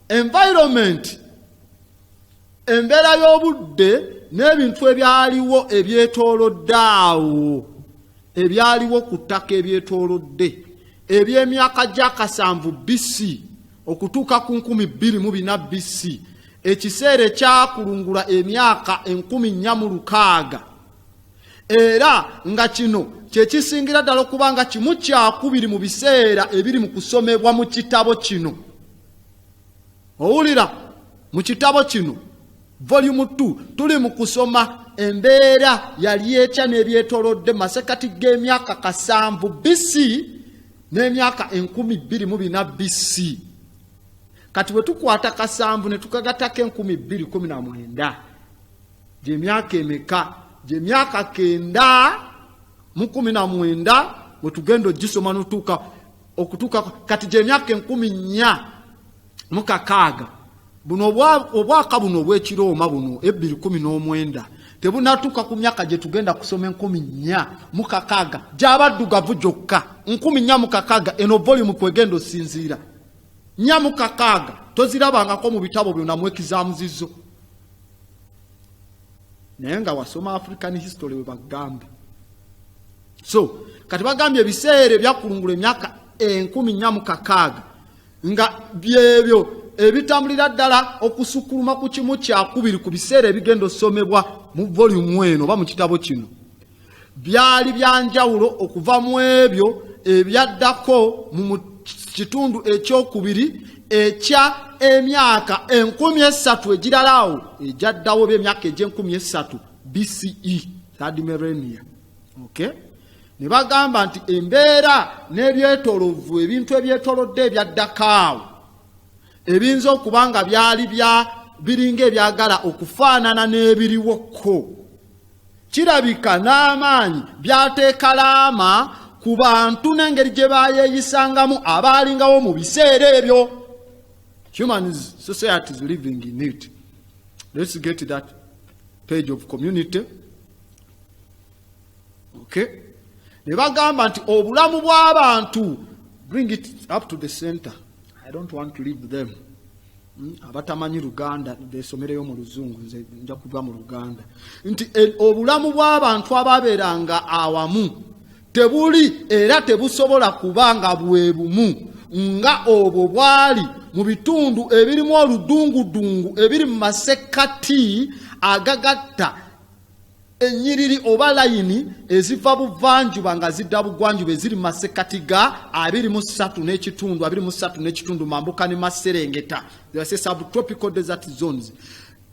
environment, embeera y'obudde n'ebintu ebyaliwo ebyetoolodde awo, ebyaliwo ku ttaka ebyetoolodde eby'emyaka gya 7 BC okutuuka ku 2024 BC, ekiseera ekyakulungula emyaka 14,600, era nga kino kyekisingira ddala okubanga kimu kyakubiri mu biseera ebiri mu kusomebwa mu kitabo kino. Owulira, mu kitabo kino volume 2 tuli mu kusoma embeera yali etya n'ebyetoolodde masekati g'emyaka 7 BC n'emyaka 2024 BC. Kati bwe tukwata 7 ne tukagatako 2019 gy'emyaka emeka? Gy'emyaka 9 mu 19 bwe tugenda ogisoma okutuuka kati gy'emyaka 14,600. Buno obwaka buno obw'Ekirooma buno 2019 tebunatuuka ku myaka gye tugenda kusoma 14,600 gy'abaddugavu gyokka. 14,600 eno volume kwegenda osinziira 4,600 tozirabangako mu bitabo byonna mu ekizaamuzizo. Naye nga wasoma African history we bagamba. So kati bagambye ebiseera ebyakulungula emyaka 14,600 nga byebyo ebitambulira ddala okusukuluma ku kimu kyakubiri ku biseera ebigenda osomebwa mu volume eno oba mu kitabo kino. Byali byanjawulo okuva mu ebyo ebyaddako mu kitundu ekyokubiri ekya emyaka 3,000 egiralawo ejaddawo by'emyaka eg'3,000 BCE, third millennium. Okay? Ne bagamba nti embeera n'ebyetoolovu, ebintu ebyetoolodde ebyaddakaawo ebiyinza okuba nga byali biringa ebyagala okufaanana n'ebiriwokko, kirabika n'amaanyi byateeka laama ku bantu n'engeri gye bayeeyisangamu abaalingawo mu biseera ebyo. Human societies living in it. Let's get to that page of community. Okay? Ne bagamba nti obulamu bw'abantu, bring it up to the center. I don't want to leave them. Abatamanyi Luganda besomereyo mu Luzungu, nze nja kuva mu Luganda. Nti obulamu bw'abantu ababeeranga awamu tebuli era tebusobola kubanga bwe bumu nga obwo bwali mu bitundu ebirimu oludungudungu ebiri mu masekati agagatta ennyiriri oba layini eziva buvanjuba nga zidda bugwanjuba eziri mu masekkati ga 23 n'ekitundu mambuka ne Maserengeta subtropical desert zones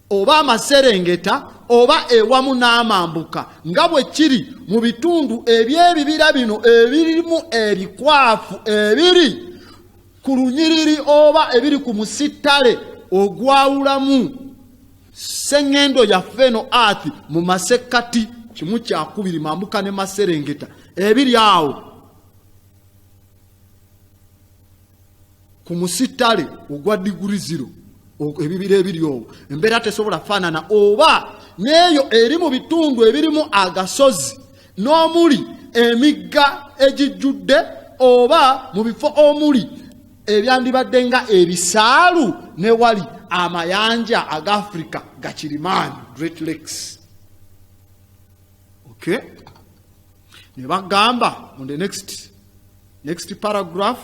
oba Maserengeta oba ewamu n'amambuka nga bwe kiri mu bitundu eby'ebibira bino ebirimu ebikwafu ebiri ku lunyiriri oba ebiri ku musittale ogwawulamu Sengendo ya feno earth mu masekkati kimu kyakubiri mambuka ne Maserengeta ebiri awo ku musittale ogwa diguri 0 ebibira ebiri owo embeera tesobola faanana oba neeyo eri mu bitundu ebirimu agasozi n'omuli emigga egijjudde oba mu bifo omuli ebyandibadde nga ebisaalu ne wali amayanja aga Africa gakirimaani Great Lakes. Okay, ne bagamba on the next paragraph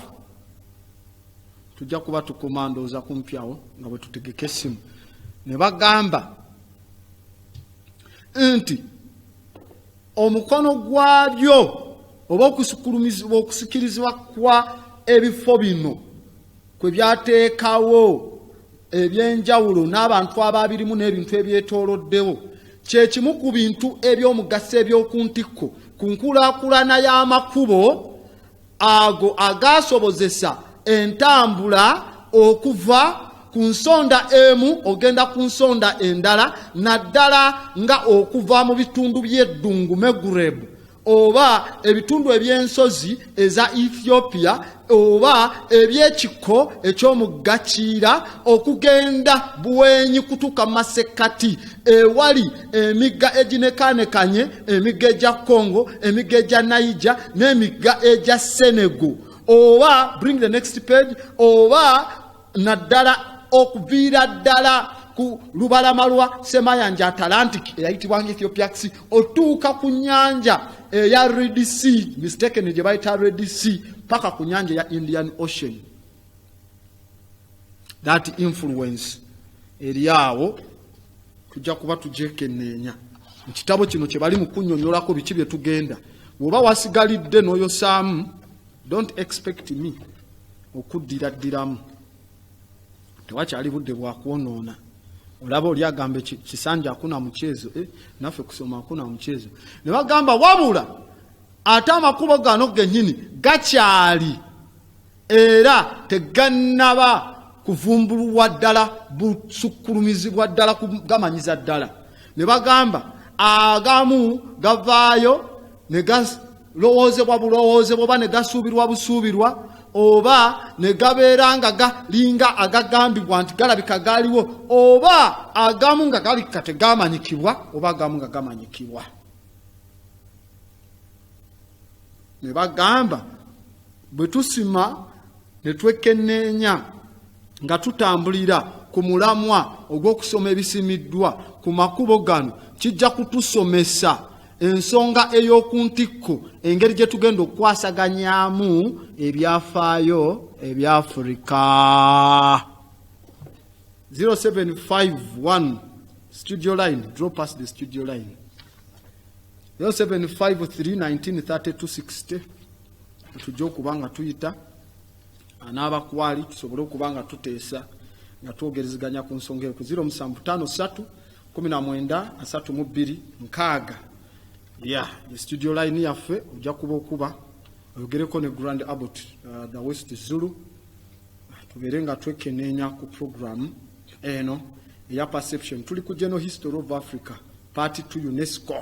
tujja kuba tukomandooza kumpyawo nga bwe tutegeka essimu. Ne bagamba nti omukono gwabyo oba okusikirizibwa kwa ebifo bino kwe byateekawo ebyenjawulo n'abantu ababirimu n'ebintu ebyetooloddewo kye kimu ku bintu eby'omugaso eby'okuntikko ku nkulaakulana y'amakubo ago agaasobozesa entambula okuva ku nsonda emu ogenda ku nsonda endala naddala nga okuva mu bitundu by'eddungu Maghreb oba ebitundu eby'ensozi eza Ethiopia oba ebyekiko eky'omugga Kiira okugenda buwenyi kutuuka masekkati ewali emigga eginekanekanye emigga egya Congo emigga egya Niger n'emigga egya Senegal oba bring the next page oba naddala okuviira ddala ku lubalama lwa Semayanja Atlantic eyayitibwanga Ethiopia Sea otuuka ku nyanja eya Red Sea mistaken gye bayita Red Sea paka ku nyanja ya Indian Ocean. That influence eriawo tujja kuba tujekenneenya mu kitabo kino kye bali mu kunnyonnyolako biki bye tugenda woba wasigalidde n'oyosaamu don't expect me okuddiraddiramu tewakyali budde bwakwonoona olaba oli agambe kisanja hakuna mchezo naffe kusoma hakuna mchezo ne bagamba wabula ate amakubo gano gennyini gakyali era tegannaba kuvumbulwa ddala busukkulumizibwa ddala kugamanyiza ddala ne bagamba agamu gavaayo ne galowoozebwa bulowoozebwa oba ne gasuubirwa busuubirwa oba ne gabeera nga galinga agagambibwa nti galabika gaaliwo oba agamu nga galika tegamanyikibwa oba agamu nga gamanyikibwa. Ne bagamba bwe tusima ne twekenneenya nga tutambulira ku mulamwa ogw'okusoma ebisimiddwa ku makubo gano kijja kutusomesa ensonga ey'okuntikko engeri gye tugenda okukwasaganyaamu ebyafaayo ebya Africa. 0751 studio line, draw past the studio line. 0753193260 tujja okuba nga tuyita anaabakwali tusobole okuba nga tuteesa nga twogerezeganya ku nsonga eyo ku 07531932 the studio line yaffe ojja kuba oyogereko ne Grand Abbot the West Zulu tubeere nga twekenneenya ku program eno eya perception. Tuli ku General History of Africa part 2 UNESCO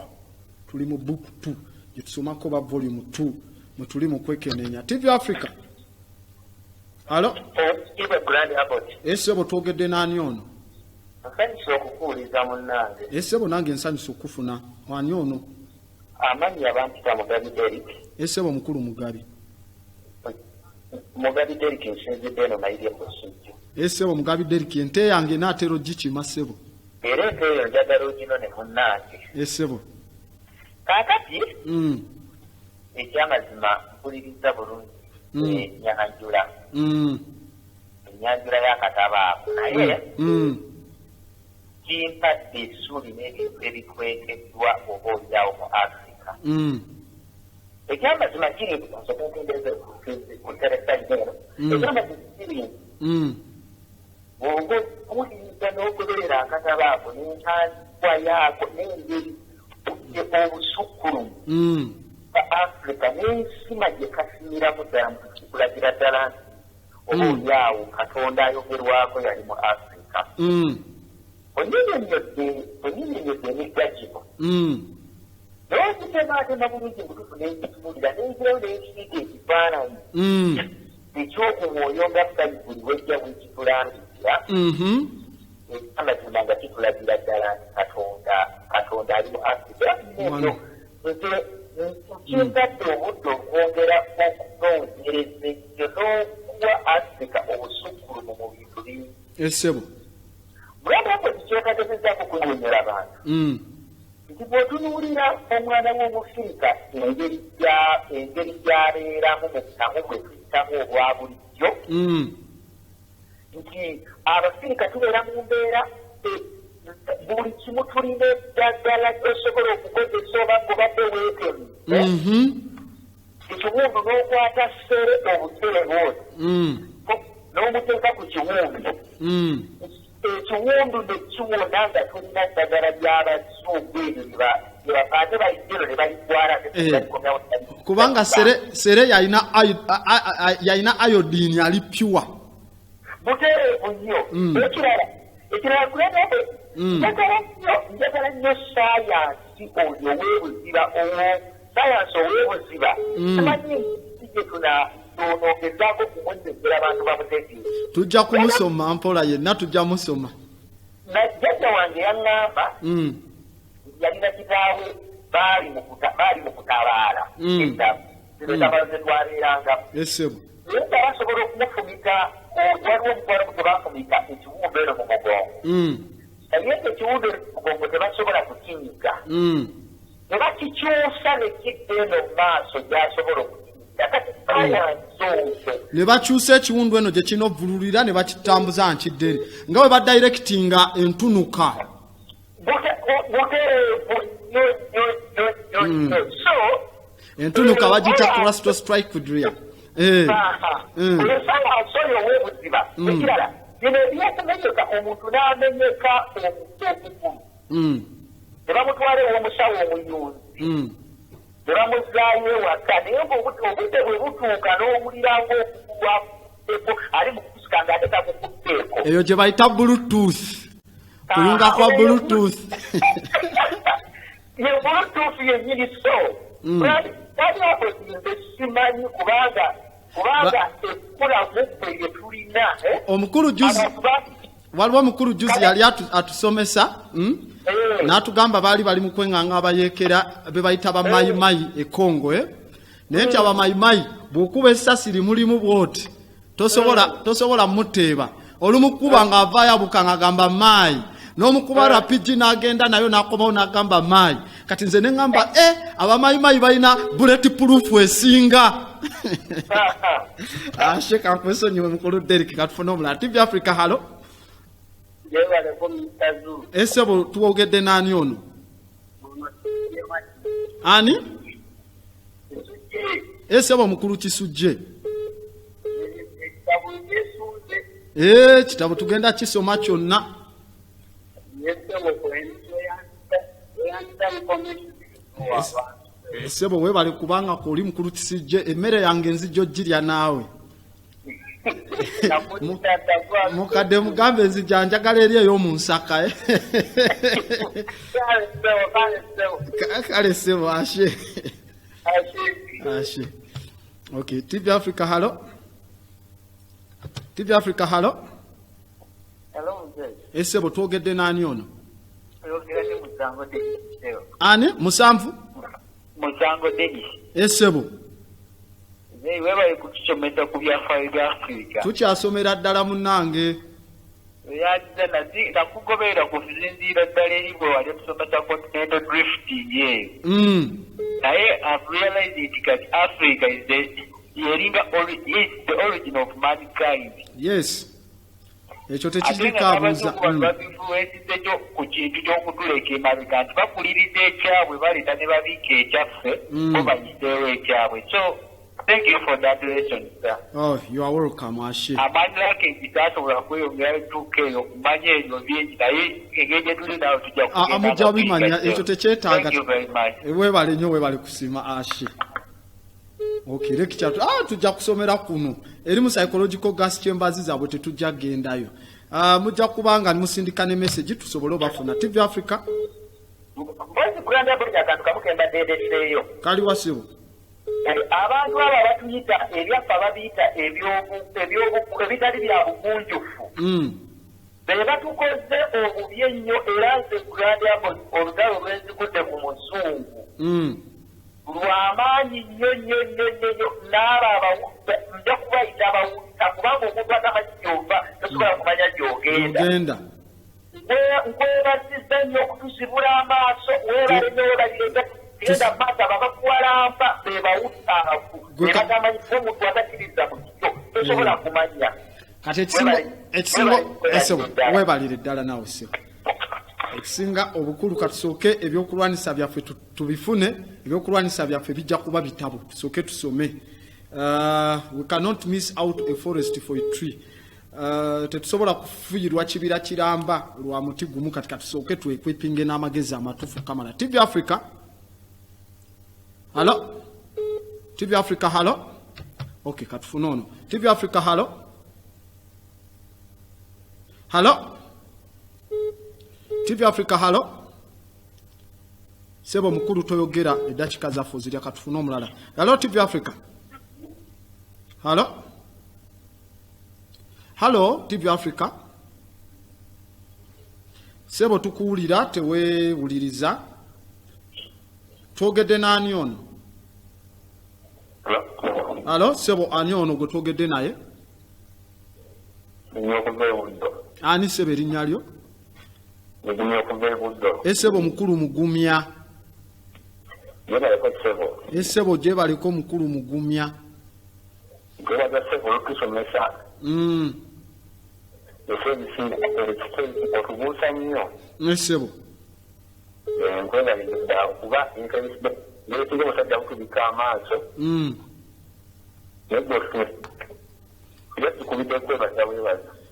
tuli mu book 2 gye tusomako ba volume 2 mwe tuli mu kwekenneenya. TV Africa alo Grand Abbot esebo twogedde n'ani ono nsanyusa okukuwuliza munnange esebo nange nsanyusa okufuna wani ono amanyi abampita Mugabi Derek esebo mukulu Mugabi Derek nsinzidde eno mayirye ku ssujju esebo Mugabi Derek ente yange naatero gikima sebo era ente eyo njagala ogino ne munnange esebo kaakati ekyamazima mpuliriza bulungi enyanjula enyanjula y'akatabo ako naye kimpadde essuubi n'ebintu ebikwekeddwa oba olyawo mu Africa. Ekyamazima kiri nti nsooka entendereza ku teresajja eno. Ekyamazima kiri nti bw'oba owuliriza n'ogoberera akatabo ako n'entandikwa yaako n'engeri obusukkulumu ba Africa n'ensima gye kasimiramu ddala mu kikulagira ddala nti oba olyawo Katonda ayogerwako yali mu Africa. Onyinnyonnyodde emigga gino n'okitematema bulungi butufu n'ekituulira n'engirayo n'ekiriga ekifaananyi eky'omwoyo nga Bayibuli wejja bwekitulambikira amazima nga kitulagira ddala nti Katonda ali mu Africa. Ekyo kimpadde obudde obwongera okunoonyereza ekyo n'okuwa Africa obusukkulumu mu bintu bingi. Essebo Mulabako kikyekagezezaako kunnyonnyola abantu nti bw'otunuulira omwana w'Omufirika engeri gy'abeeramu mu butamu bwe tuyitamu obwa bulijjo nti Abafirika tubeera mu mbeera buli kimu tulina eddagala osobola okukozesa oba ng'obadde weetemye ekiwundu n'okwata ssere obusere bwoti n'omuteeka ku kiwundu ekiwundu ne kiwona nga tulina eddagala ly'Abazungu ebyo bye bapaate bayijjero ne balitwala kubanga sere yalina iodine ali pure butereevu nnyo. Ekirala kulaba njagala nnyo saayansi oyo ow'ebuziba saayansi ow'ebuziba amanyi gye tunoogezaako kumwezezera abantu bamutegeeza. Tujja kumusoma mpola yenna tujja musoma. Jjajja wange yaŋŋamba yalina kitaawe baali mu kutabaala ettabaalo ze twabeerangamu. Naye nga basobola okumufumita waliwo omukwano gwe bafumita ekiwundu eno mu mugongo. Naye ekiwundu mu mugongo tebasobola kukinyiga. Ne bakikyusa ne kidda eno mu maaso gy'asobola okukinyiga. Kati saayansi ozo ne bakyusa ekiwundu eno gye kino ovululira ne bakitambuza nkidderi nga bwe badirectinga entunuka. Butereevu nnyo. So entunuka bagiyita claustrophilia. Saayansi oyo ow'ebuziba ekirala bino ebyekumenyeka omuntu n'amenyeka omukulu ne bamutwala ew'omusawo omuyunzi ne bamuzaayo ewaka naye ng'obudde bwe butuuka n'owulira ng'okugulwako ali mu kusika ng'ateka kukutteeko eyo gye bayita bluetooth kuyunga kwa bluetooth ye bluetooth yennyini so wali apo nze simanyi kubanga ekkula mubbe lye tulina omukulu juzi waliwo omukulu juzi yali atusomesa n'atugamba baali mu kweŋŋaŋa abayeekera be bayita bamayimayi e Congo naye nti abamayimayi bw'okuba essasi limulimu bw'oti tosobola muteeba olumukuba ng'avaayo abuka ng'agamba maayi n'omukuba rapigi n'agenda nayo n'akomawo n'agamba maayi kati nze ne ŋŋamba abamayimayi balina bulletproof esinga. Ashe kakwesonyiwe mukulu Derek katufuna omulala TV Africa halo. Essebo tuwogedde n'ani ono? Ani? Essebo mukulu Kisujje. Kitabo tugenda kisoma kyonna. Essebo weebale kubanga koli mukulu Kisujje emmere yange nzijja ogirya naawe. Mukadde mugambe nzija njagala eri ey'omu nsaka kale ssebo ashe. Okay, TV Africa halo. TV Africa halo. Essebo twogedde n'ani ono? Ani? Musanvu? Musango Denis. Essebo weebale kutusomesa ku byafaayo bya Africa. Tukyasomera ddala munnange. Nakugoberera kuzinziira ddala eri bwe wali otusomesa continental drifting eyo. Naye I've realized that Africa is the origin of mankind. Yes. ekyo tekikaabuuza babifuweesisekyo ku kintu ky'okutuleka emabega nti bakuliriza ekyabwe baleeta ne babiika ekyaffe bo bayiseewo ekyabwe. So thank you for that lesson, sir. Oh, you are welcome, Ashe. Amandlake gitasobola kweyongera etuuka eyo kumanya ebyo bingi naye engeri gye tuli nawe tujja amujja bimanya ekyo tekyetaaga. Thank you very much. Weebale nnyo weebale kusiima Ashe. Okay, lekikyatu tujja kusomera kuno eri mu psychological gas chambers zaabwe tetujja gendayo. Mujja kubanga musindika ne message tusobole obafuna TV Africa. Mbozi kulanda buli akantu kamukemba dedeseeyo. Kali wasibo. Abantu abo batuyita ebyaffe babiyita ebitali bya bugunjufu. Be batukoze obubi ennyo era nze kulanda olutalo lwenzikudde ku muzungu. Lw'amaanyi nnyo n'abo nja kubayita abawuliza kubanga omuntu atamanyi gy'ova tosobola kumanya gy'ogenda. Nkwebazizza nnyo okutusibula amaaso weebale n'obalire genda maaso ababakuwalampa be bawutaavu be batamanyi omuntu atakiriza mu kikyo tosobola kumanya. Kati ekisinga weebalire ddala naawe sebo. Ekisinga obukulu katusooke ebyokulwanisa byaffe tubifune, ebyokulwanisa byaffe bijja kuba bitabo tusooke tusome. We cannot miss out a forest for a tree. Tetusobola kufiirwa kibira kiramba lwa muti gumu kati katusooke twekwepinge n'amagezi amatuufu kamala. TV Africa. Hello? TV Africa, hello? Okay, katufuna ono. TV Africa, hello? Hello? TV Africa, hello? Sebo mukuru toyogera edakika zaffe zirya katufuna omulala. Hello TV Africa? Hello? Hello TV Africa? Sebo tukuwulira teweewuliriza. Twogedde n'ani ono? Hello? Sebo ani ono gwe twogedde naye? Ani sebo erinnya lyo? Esebo mukulu mugumya. Esebo gye baliko mukulu mugumya. Esebo.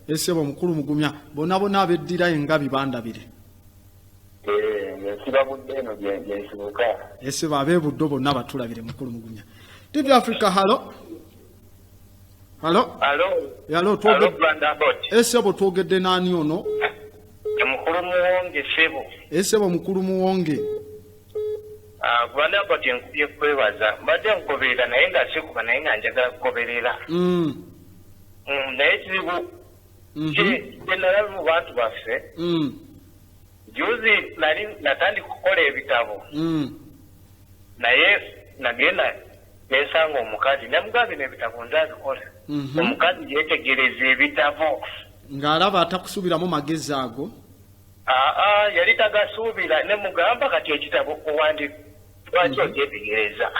Esebo mukulu mugumya bonna bonna abeddira engabi bandabire. Esebo abeebuddo bonna batulabire mukulu mugumya. TV Africa, hello? Hello? Hello, esebo twogedde n'ani ono? Mukulu muwonge sebo. Esebo mukulu muwonge. Gwanda bati nkubye kwebaza. Mbadde nkoberera naye nga sikuba naye nga njagala kugoberera. Naye kizibu nalaba mu bantu baffe. Juzi natandika kukola ebitabo. Naye nagenda nesanga omukazi namugabi n'ebitabo nzabikola. Omukazi yetegereza ebitabo. Ng'alaba atakusubiramu magezi ago. Yali tagasuubira ne mugamba kati ekitabo owandiika lwaki okyetegereza.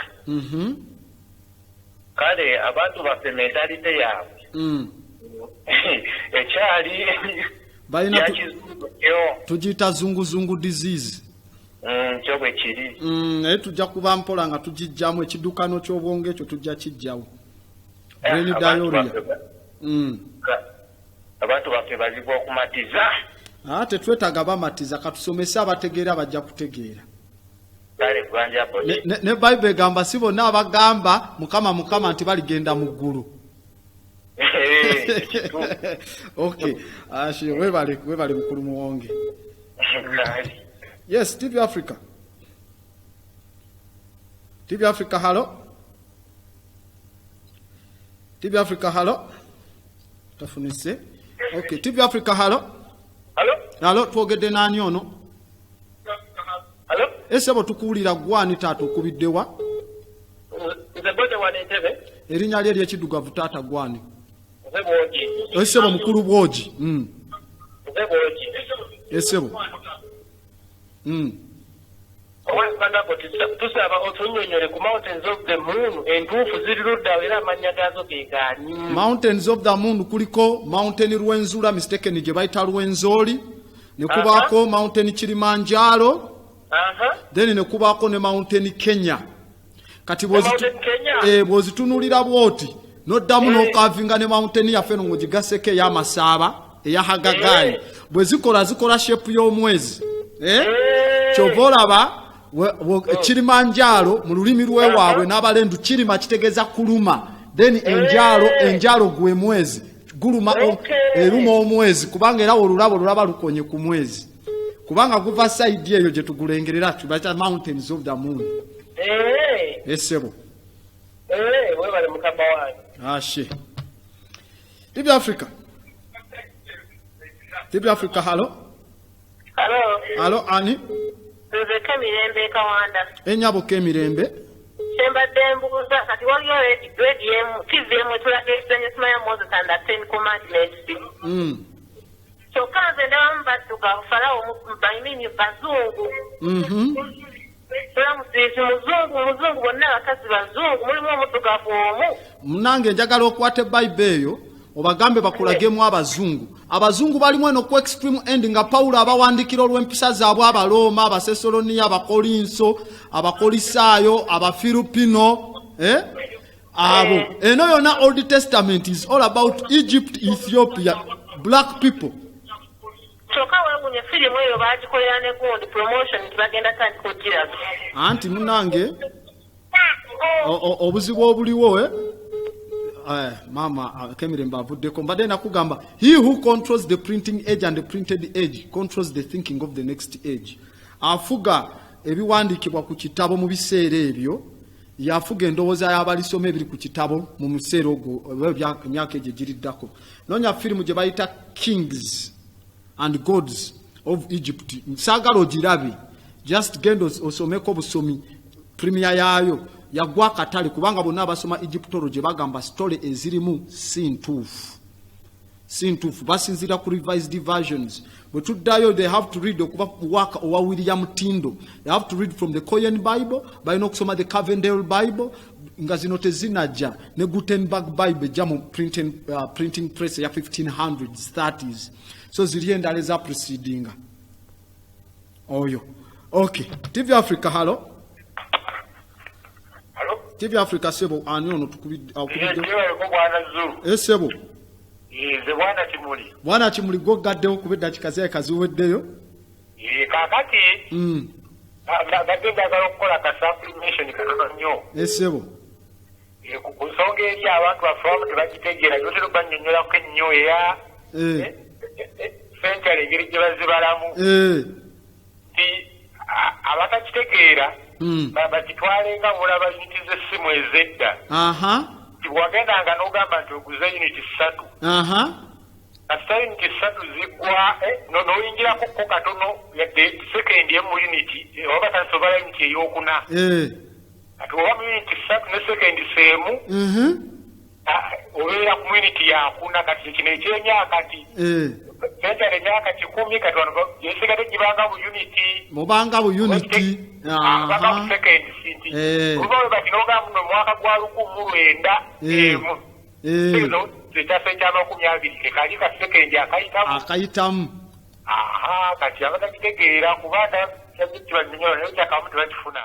Kale abantu baffe mentalite yaabwe ekyali balina tugiyita zunguzungu disease. Kyo bwe kiri. Naye tujja kuba mpola nga tugijjamu ekiddukano ky'obwongo ekyo tujja kijjawo. Brain diarrhea. Abantu baffe bazibu okumatiza. Tetwetaaga bamatiza katusomesa abategeera bajja kutegeera. Ne Bible egamba si bonna abagamba Mukama Mukama nti baligenda mu ggulu. Okay. Weebale mukulu muwonge. Yes, TV Africa. TV Africa, hello? TV Africa, hello? Tafunise. Okay, TV Africa, hello? Hello, twogedde n'ani ono? Esebo tukuwulira gwani taata okubiddewa? Erinnya lye ery'ekiddugavu taata gwani? Esebo mukulu bwogi. Wankanako tusaba otunyonyole ku Mountains of the Moon entuufu ziri ludda era amannya gaazo ge gaani. Mountains of the Moon kuliko Mountain Rwenzula mistaken gye bayita Rwenzori, ne kubaako Mountain Kilimanjaro, then ne kubaako ne Mountain Kenya. Kati bw'ozitunulira bw'oti n'oddamu n'okavinga ne Mountain yaffe no ng'ogigaseko ey'Amasaaba eya Hagagayi bwe zikola shape y'omwezi. Kyova olaba Kilimanjaro mu lulimi lw'ewaabwe n'abalendu kirima kitegeeza kuluma, then enjalo gwe mwezi guluma eruma omwezi kubanga era olulabo lulaba lukonye ku mwezi kubanga guva side eyo gye tugulengerera tubayita Mountains of the Moon. Esebo webale mukama wange. Ashe TV Africa halo ani Rebecca Mirembe Kawanda. Enyabo Kemirembe. Shembadde mbuuza kati waliyo radio TVM tulage ekisenge kimanya Moses and the Ten Commandments. Kyokka nze ndabamu baddugavu Farawo bayimini bazungu. Tulamusisi muzungu bonna abakazi bazungu mulimu omuddugavu omu. Munange njagala okwata Bible eyo obagambe bakulagemu abazungu balimu eno ku extreme end nga Paulo abawandikira olw'empisa zaabwe Abaloma, Abasesoloniya, Abakolinso, Abakolisaayo, Abafilipino, abo eno yona Old Testament is all about Egypt, Ethiopia, black people. Kyokka weewuunye firimu eyo baagikolera ne gundi promotion tibagenda tandika ogiraga. Anti munange obuzibu obuliwo Mama Kemirembe avuddeko mbadde nakugamba he who controls the printing age and the printed age controls the thinking of the next age. Afuga ebiwandiikibwa ku kitabo mu biseera ebyo yafuga endowooza y'abalisoma ebiri ku kitabo mu museera ogwo emyaka egyo giriddako. Noonya firimu gye bayita Kings and Gods of Egypt. Saagala ogirabe just genda osomeko busomi premier yaayo yagwa katale kubanga bonna abasoma Egyptology bagamba story ezirimu sintuufu basinzira ku revised versions. Bwe tuddayo they have to read okuba waka owa William Tindo, they have to read from the Koine Bible, balina okusoma the Cavendale Bible nga zino tezinajja ne Gutenberg Bible jamu printing press ya 1500s 30s, so ziri endala eza precedinga oyo. Okay, TV Africa halo TV Africa sebo ani ono tukubidde sebo bwana Kimuli goggaddewo kuba eddakika zaye kaziweddeyo kakati gadde njagala okukola ka supplementation katono nnyo sebo ku nsonga eri abantu baffe tebagitegeera gyotera okubanyonyolako ennyo era sentale engeri gye bazibalamu nti abatakitegeera bakitwale nga bulaba uniti z'essimu ez'edda. Bwagendanga n'ogamba nti oguze uniti 3. Kasita uniti 3 ziggwa n'oyingirako ko katono yadde sekendi emu uniti oba tansobola uniti ey'okuna. Kati oba mu uniti 3 ne sekendi seemu obeera ku uniti yakuna. Kati kino eky'emyaka nti sentale emyaka 10 kati wano gyesigadde gibanga bu uniti mubanga bu uniti sekendi sinti olwo kati n'ogamba mu mwaka gwa 1900 ekyasa ekya-20 tekali ka sekendi akayitamu. Kati abatagitegeera kubanga kibanyonyola naye kyakamu tebakifuna.